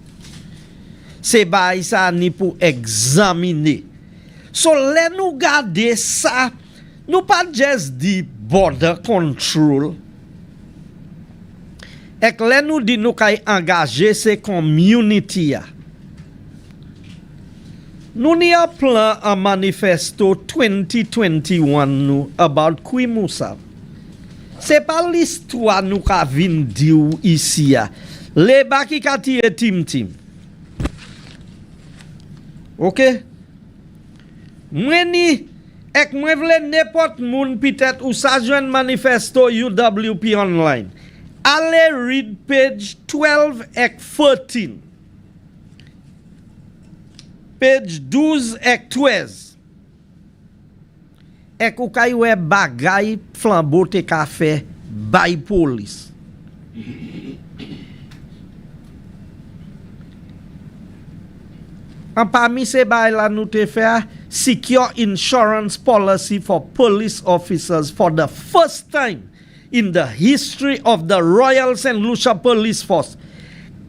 Se bay sa ni pour examiner. So le nou gade sa, nou pa just di border control. Ek le nou di nou kay engage se community ya. Nou ni a plan a manifesto 2021 nou about Kwi Moussa. C'est pas l'histoire nous ka vin di ou ici ya. Le baki ka tire tim. OK? Mweni ek mwen vle n'importe moun peut-être ou sa joine manifesto UWP online. Allez read page 12 ek 14. Page 12 ek 13. Ek ou kay we bagay flambeau te ka fe by police. En parmi se bay la nou te fe secure insurance policy for police officers for the first time in the history of the Royal St. Lucia Police Force.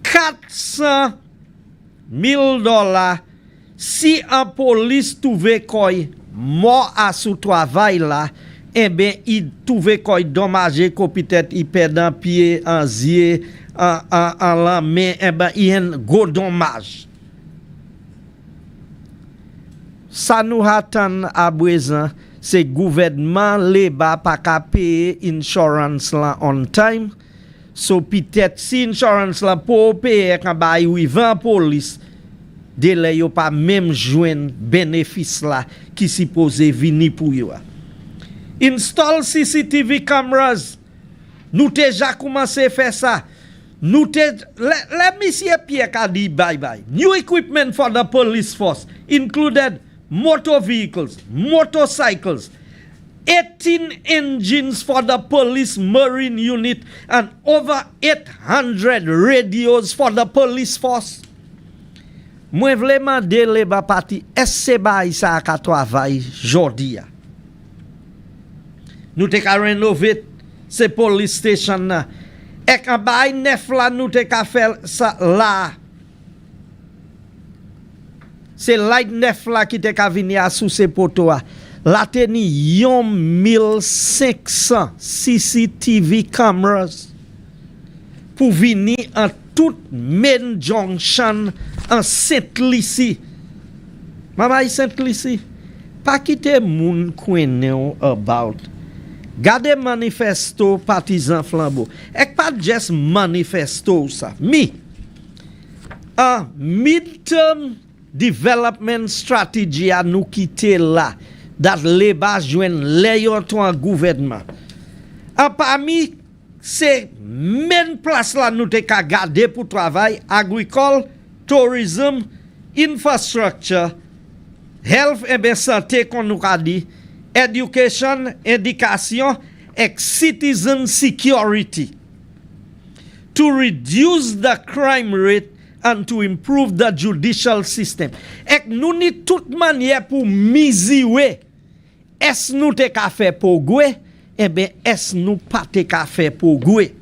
$400,000 si un police trouve koy mort à sous travail là, eh ben il trouve koy dommagé ko peut-être il perd un pied, un zier, en la main, eh ben il y a un gros dommage. Ça nous attend à présent, c'est gouvernement l'État pas qu'à payer insurance là on time. So peut-être si insurance là pour payer quand ba y 20 police délai yo pas même joindre bénéfice là qui supposé venir pour yo. Install CCTV cameras. Nous déjà commencé faire ça. Nous te let monsieur Pierre a dit bye bye. New equipment for the police force included motor vehicles, motorcycles, 18 engines for the police marine unit, and over 800 radios for the police force. Moi vle mande le ba parti est bay sa ka travail jodi a. Nou te ka rénover ce police station na. Ek an bay neuf la nou te ka faire ça là. C'est light neuf la qui te ka vini a sous ce poteau a. La teni 1500 CCTV cameras pour venir en toute main junction en Saint-Lucie. Mama Saint-Lucie. Pas quitter moun kwenè about. Gade manifesto partisan flambeau. Ek pas just manifesto ça. Un midterm development strategy a nous quitter là. Dat l'État joine l'ayon ton gouvernement. En parmi c'est même place là nous te ka garder pour travail agricole, tourism, infrastructure, health et bien santé qu'on nous a dit, education, éducation et citizen security. To reduce the crime rate and to improve the judicial system. Ek nou ni toute manière pour miziwe. Est nou te ka fait pour gwe? Eh ben est nou pas te ka fait pour gwe?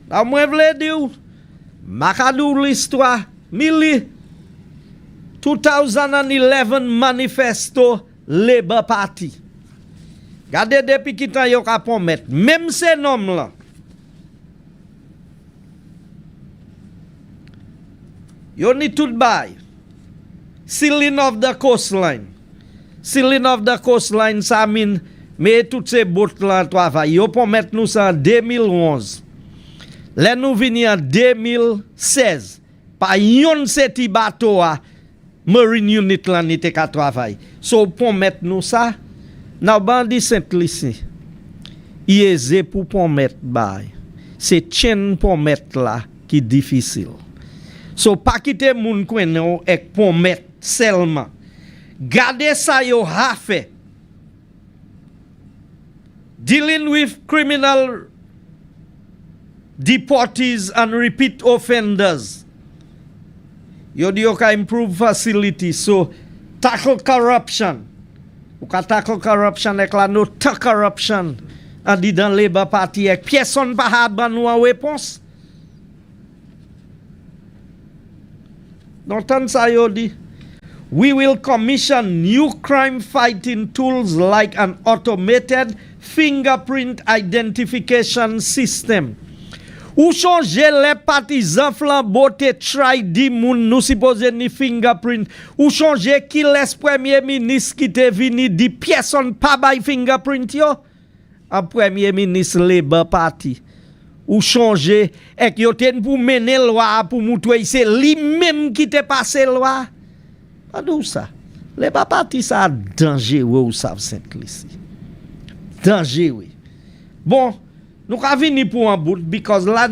La mwen vle di ou, makadou l'histoire, mili 2011 Manifesto Labour Party. Gade depuis ki tan yo ka promet, même ces nom là. Yo ni tout bay. Sealing of the coastline. Sealing of the coastline, ça mean, mais toutes ces bottes là travail. Yo promet nous ça en 2011. Là nous vini en 2016. Pas yon seti bateau a marine unit là n'était qu'à travail. So promet nous ça. Now bandi Saint-Lucie. Yeze pour promet bay. C'est chen promet là qui difficile. So pa kite moun kwen nou ek promet seulement. Gade sa yo hafe. Dealing with criminal deportees and repeat offenders. Yo di yo ka improve facility. So tackle corruption. Ou ka tackle corruption ek la no ta corruption. An di dan Labour Party ek pièson pa ha ban nou an réponse. Norton Sayodi, we will commission new crime fighting tools like an automated fingerprint identification system. Ou changer les partisans flambeau te try di moun nou suppose ni fingerprint. Ou changer qui laisse premier ministre qui te vini di pièson pa bay fingerprint yo. A premier ministre Labour Party. Ou changer et yo ten pour mener loi pour montrer c'est lui même qui te passé loi. Pas d'où ça. Les pas parti ça danger ou ça Saint-Lucie. Danger oui. Bon, nous ka vini pour un bout because là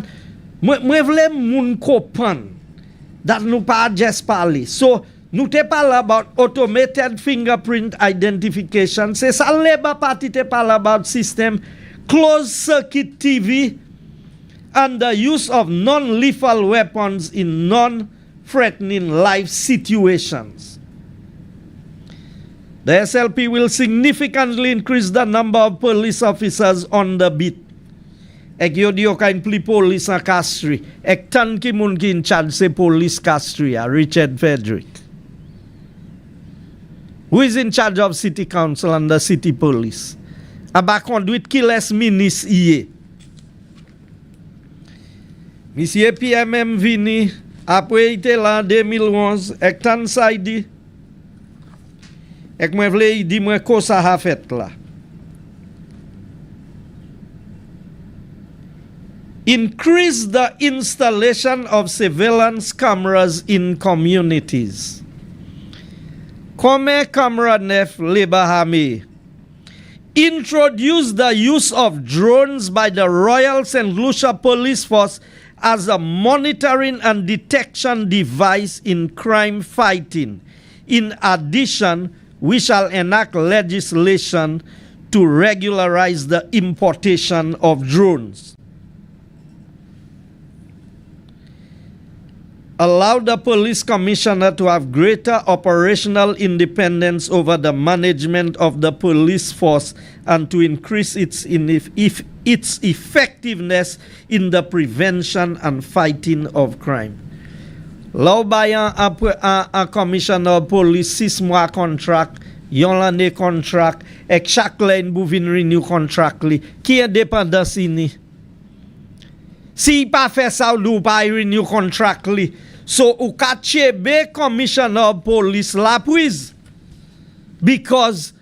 moi vle moun comprendre that nous pas just parler. So nous te parle about automated fingerprint identification. C'est ça Labour Party te parle about system closed circuit TV and the use of non-lethal weapons in non-threatening life situations. The SLP will significantly increase the number of police officers on the beat. Ek yo di yo ka impli police an Castri. Ek tan ki moun ki in charge se police Castri, Richard Frederick. Who is in charge of city council and the city police? Aba conduit qui laisse ministre yé. Monsieur Pierre même vini après été là en 2011 ek tan sa di. Ek mwen vle di mwen ko sa ha fait là. Increase the installation of surveillance cameras in communities. Comme camera nef le Bahami. Introduce the use of drones by the Royal St. Lucia Police Force as a monitoring and detection device in crime fighting. In addition, we shall enact legislation to regularize the importation of drones. Allow the police commissioner to have greater operational independence over the management of the police force and to increase its effectiveness in the prevention and fighting of crime. Law bayan un commissioner police 6 mois contract, yon l'année contract, et chaque lane pou vin renew contract li, qui indépendant si ni? Si pa fait ça ou pa renew contract li, so ou ka chebe commissioner police la prise. Because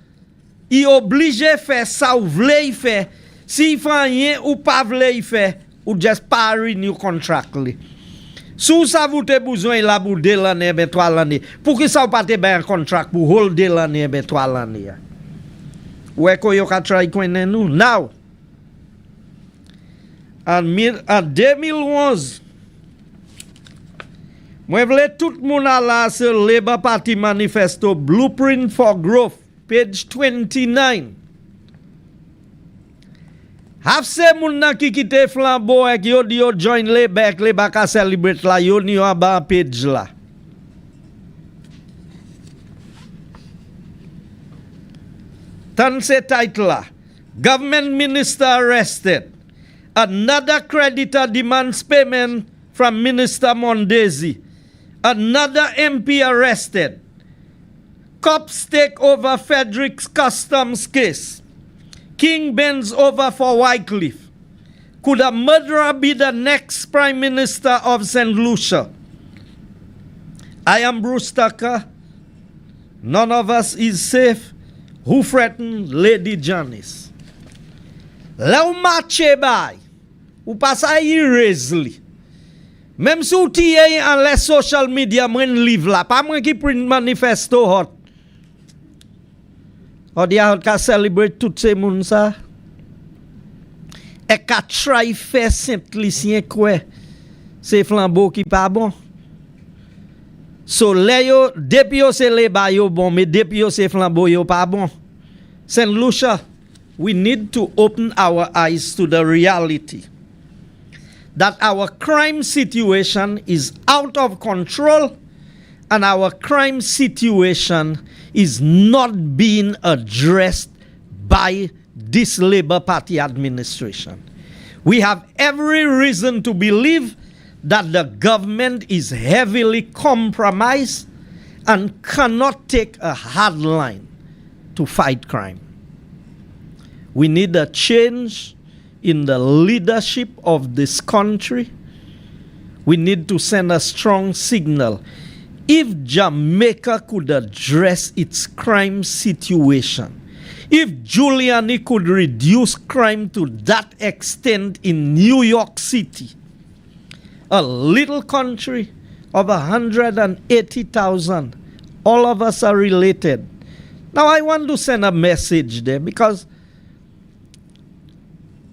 il oblige faire ça ou vle y faire. Si il fait rien ou pas vle y faire, ou just pas renew contract li. Sou ça vous te besoin là pour 2 l'année, 3 l'année. Pour que ça ou pas te ben contract pour hold 2 l'année, 3 l'année. Ou ko yo ka try konnen nou? Now, en 2011, moi vle tout moun ala sur Labour Party Manifesto Blueprint for Growth, page 29. Hafse moun nan ki kite flambeau ek yo di yo join Labour ka celebrate la yo ni yo aba page la. Tan se title la. Government minister arrested. Another creditor demands payment from Minister Mondesi. Another MP arrested. Cops take over Frederick's customs case. King bends over for Wycliffe. Could a murderer be the next Prime Minister of St. Lucia? I am Bruce Tucker. None of us is safe. Who threatened Lady Janice? La ou marche bay. Ou pas a erase li. Même si ou tiye en les social media mwen live la. Pa mwen ki print manifesto hot. O di a hot ka celebrate tout se moun sa. E ka try fe Saint-Lucien kwe. Se flambeau ki pa bon. So le yo, depi yo se le ba yo bon, me depi yo se flambeau yo pa bon. St. Lucia, we need to open our eyes to the reality that our crime situation is out of control and our crime situation is not being addressed by this Labour Party administration. We have every reason to believe that the government is heavily compromised and cannot take a hard line to fight crime. We need a change in the leadership of this country. We need to send a strong signal. If Jamaica could address its crime situation, if Giuliani could reduce crime to that extent in New York City, a little country of 180,000, all of us are related. Now I want to send a message there because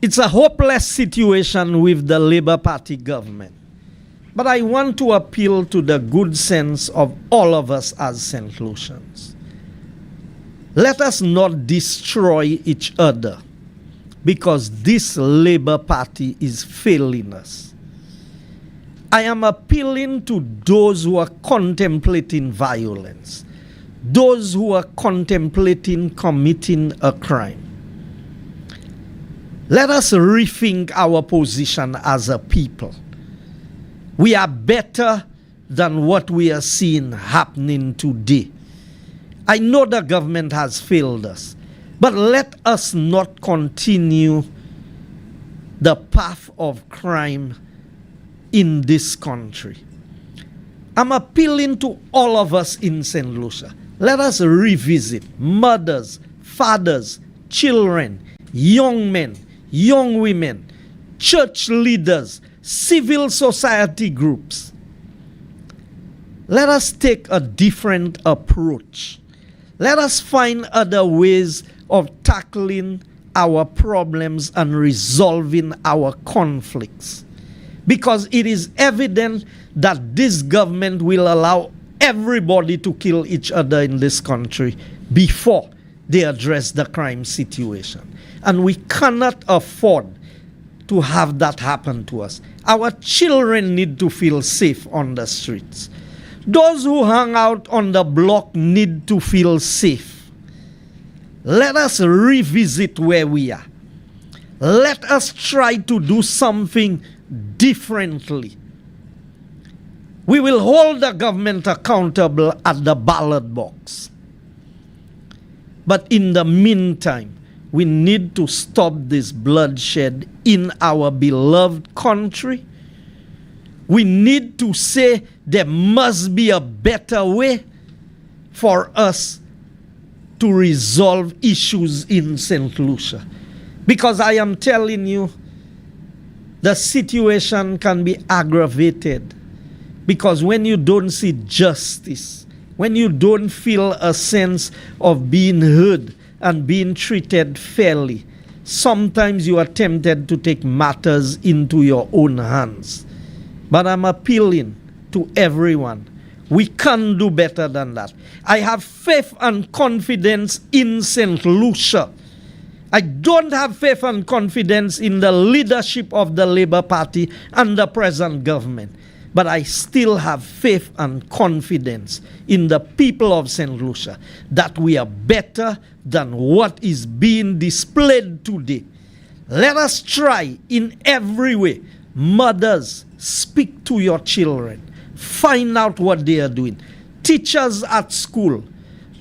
it's a hopeless situation with the Labour Party government. But I want to appeal to the good sense of all of us as St. Lucians. Let us not destroy each other because this Labour Party is failing us. I am appealing to those who are contemplating violence, those who are contemplating committing a crime. Let us rethink our position as a people. We are better than what we are seeing happening today. I know the government has failed us, but let us not continue the path of crime in this country. I'm appealing to all of us in St. Lucia. Let us revisit mothers, fathers, children, young men, young women, church leaders, civil society groups. Let us take a different approach. Let us find other ways of tackling our problems and resolving our conflicts. Because it is evident that this government will allow everybody to kill each other in this country before they address the crime situation. And we cannot afford to have that happen to us. Our children need to feel safe on the streets. Those who hang out on the block need to feel safe. Let us revisit where we are. Let us try to do something differently. We will hold the government accountable at the ballot box. But in the meantime, we need to stop this bloodshed in our beloved country. We need to say there must be a better way for us to resolve issues in St. Lucia. Because I am telling you, the situation can be aggravated. Because when you don't see justice, when you don't feel a sense of being heard and being treated fairly, sometimes you are tempted to take matters into your own hands. But I'm appealing to everyone. We can do better than that. I have faith and confidence in St. Lucia. I don't have faith and confidence in the leadership of the Labour Party and the present government. But I still have faith and confidence in the people of St. Lucia that we are better than what is being displayed today. Let us try in every way. Mothers, speak to your children. Find out what they are doing. Teachers at school.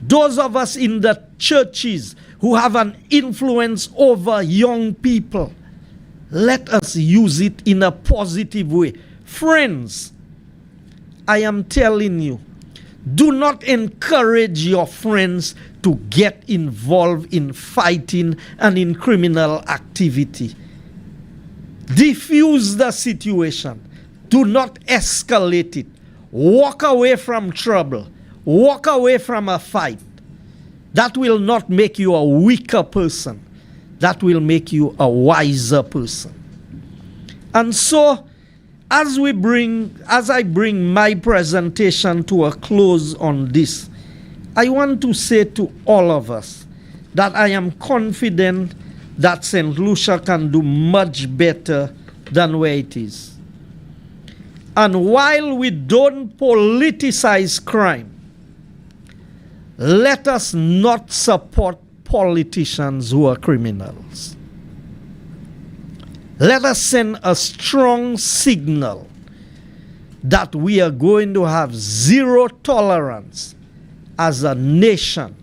Those of us in the churches who have an influence over young people. Let us use it in a positive way. Friends, I am telling you, do not encourage your friends to get involved in fighting and in criminal activity. Diffuse the situation. Do not escalate it. Walk away from trouble. Walk away from a fight. That will not make you a weaker person. That will make you a wiser person. And so, as I bring my presentation to a close on this, I want to say to all of us that I am confident that St. Lucia can do much better than where it is. And while we don't politicize crime, let us not support politicians who are criminals. Let us send a strong signal that we are going to have zero tolerance as a nation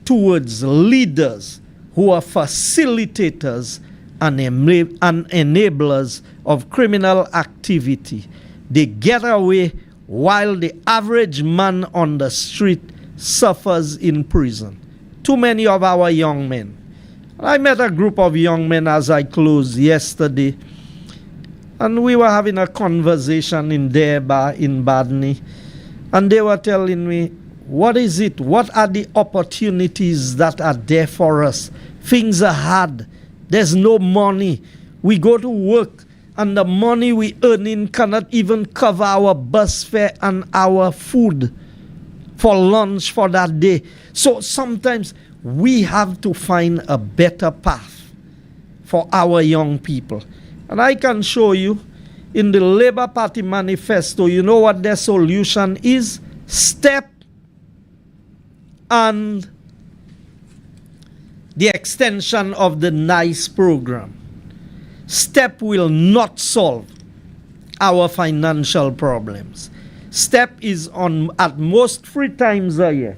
towards leaders who are facilitators and enablers of criminal activity. They get away while the average man on the street suffers in prison. Too many of our young men. I met a group of young men as I closed yesterday, and we were having a conversation in Derba, in Badney, and they were telling me, what is it? What are the opportunities that are there for us? Things are hard. There's no money. We go to work, and the money we earning cannot even cover our bus fare and our food for lunch for that day. So sometimes we have to find a better path for our young people. And I can show you in the Labour Party manifesto, you know what their solution is? STEP and the extension of the NICE program. STEP will not solve our financial problems. STEP is on at most 3 times a year.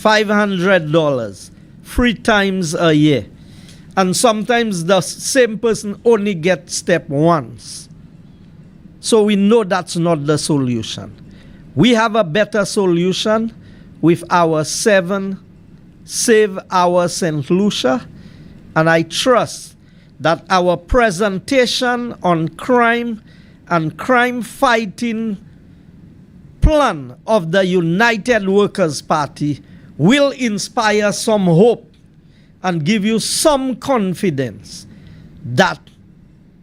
$500 3 times a year. And sometimes the same person only gets step once. So we know that's not the solution. We have a better solution with our 7 Save Our St. Lucia, and I trust that our presentation on crime and crime fighting plan of the United Workers' Party will inspire some hope and give you some confidence that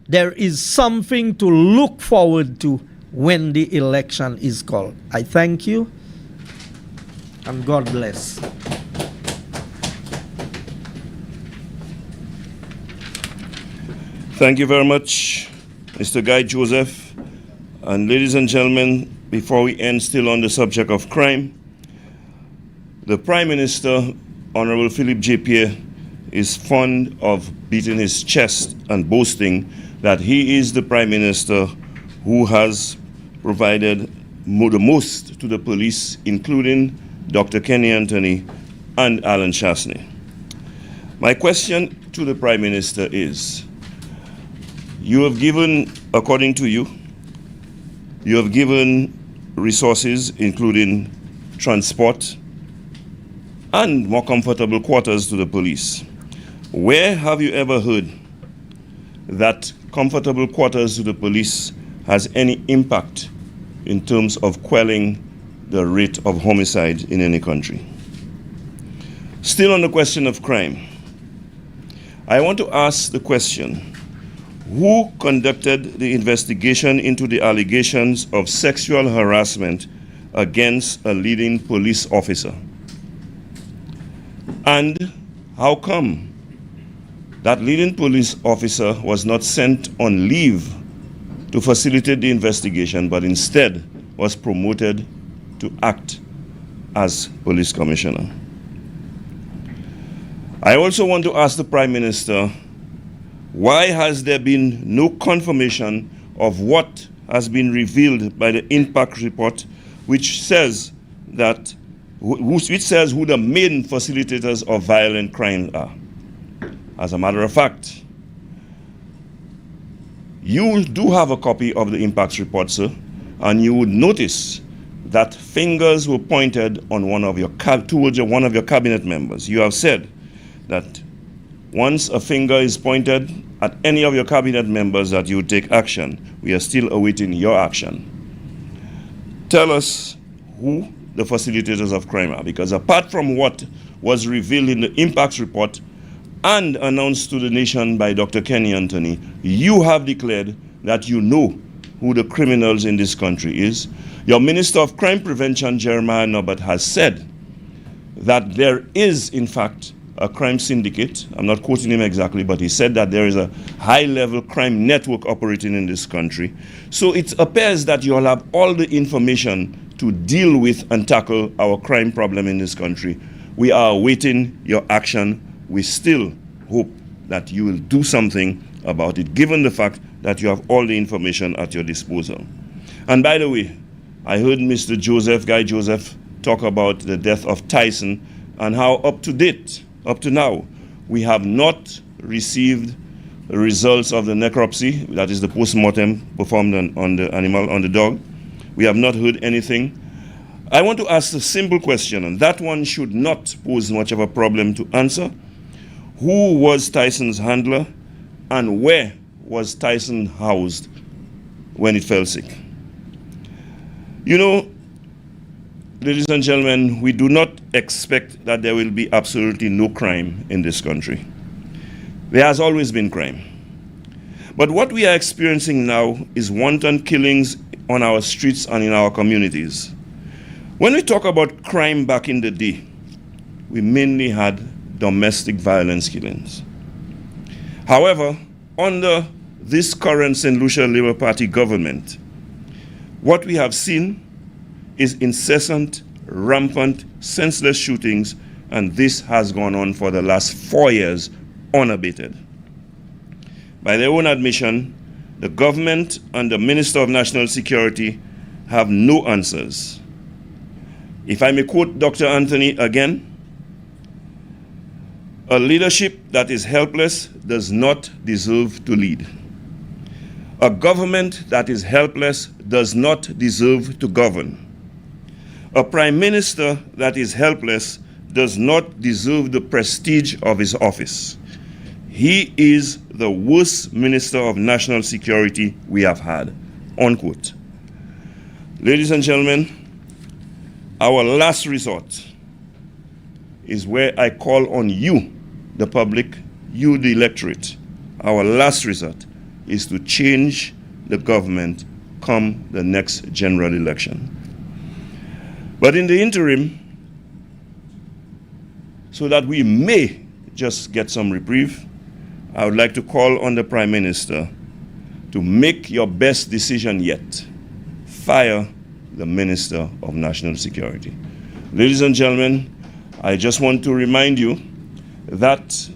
there is something to look forward to when the election is called. I thank you, and God bless. Thank you very much, Mr. Guy Joseph. And ladies and gentlemen, before we end still on the subject of crime, the Prime Minister, Honorable Philip J. Pierre, is fond of beating his chest and boasting that he is the Prime Minister who has provided the most to the police, including Dr. Kenny Anthony and Alan Chasney. My question to the Prime Minister is, you have given, according to you, you have given resources, including transport and more comfortable quarters to the police. Where have you ever heard that comfortable quarters to the police has any impact in terms of quelling the rate of homicide in any country? Still on the question of crime, I want to ask the question, who conducted the investigation into the allegations of sexual harassment against a leading police officer? And how come that leading police officer was not sent on leave to facilitate the investigation, but instead was promoted to act as police commissioner? I also want to ask the Prime Minister, why has there been no confirmation of what has been revealed by the impact report, which says that who the main facilitators of violent crime are? As a matter of fact, you do have a copy of the impact report, sir, and you would notice that fingers were pointed on towards one of your cabinet members. You have said that once a finger is pointed at any of your cabinet members that you take action. We are still awaiting your action. Tell us who the facilitators of crime are, because apart from what was revealed in the impact report and announced to the nation by Dr. Kenny Anthony, you have declared that you know who the criminals in this country is. Your Minister of Crime Prevention, Jeremiah Norbert, has said that there is, in fact, a crime syndicate. I'm not quoting him exactly, but he said that there is a high-level crime network operating in this country. So it appears that you'll have all the information to deal with and tackle our crime problem in this country. We are awaiting your action. We still hope that you will do something about it, given the fact that you have all the information at your disposal. And by the way, I heard Mr. Guy Joseph, talk about the death of Tyson and how up to now, we have not received the results of the necropsy, that is the post-mortem performed on the dog. We have not heard anything. I want to ask a simple question, and that one should not pose much of a problem to answer. Who was Tyson's handler, and where was Tyson housed when it fell sick? You know, ladies and gentlemen, we do not expect that there will be absolutely no crime in this country. There has always been crime. But what we are experiencing now is wanton killings on our streets and in our communities. When we talk about crime back in the day, we mainly had domestic violence killings. However, under this current St. Lucia Labour Party government, what we have seen is incessant, rampant, senseless shootings, and this has gone on for the last 4 years unabated. By their own admission, the government and the Minister of National Security have no answers. If I may quote Dr. Anthony again, A leadership that is helpless does not deserve to lead. A government that is helpless does not deserve to govern. A prime minister that is helpless does not deserve the prestige of his office. He is the worst minister of national security we have had, unquote. Ladies and gentlemen, our last resort is where I call on you, the public, you, the electorate. Our last resort is to change the government come the next general election. But in the interim, so that we may just get some reprieve, I would like to call on the Prime Minister to make your best decision yet. Fire the Minister of National Security. Ladies and gentlemen, I just want to remind you that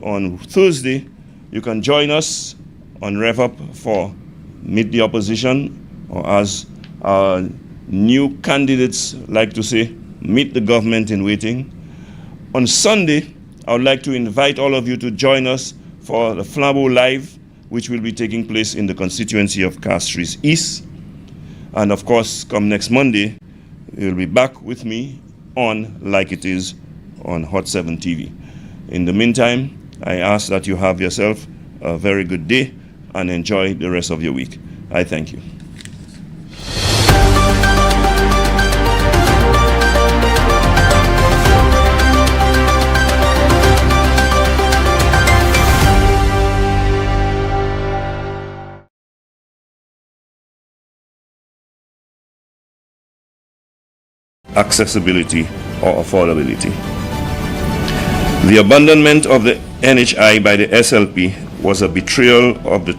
on Thursday, you can join us on Rev Up for Meet the Opposition, or as our new candidates like to say, meet the government in waiting. On Sunday, I would like to invite all of you to join us for the Flambeau Live, which will be taking place in the constituency of Castries East. And of course, come next Monday, you'll be back with me on Like It Is on Hot 7 TV. In the meantime, I ask that you have yourself a very good day and enjoy the rest of your week. I thank you. Accessibility or affordability. The abandonment of the NHI by the SLP was a betrayal of the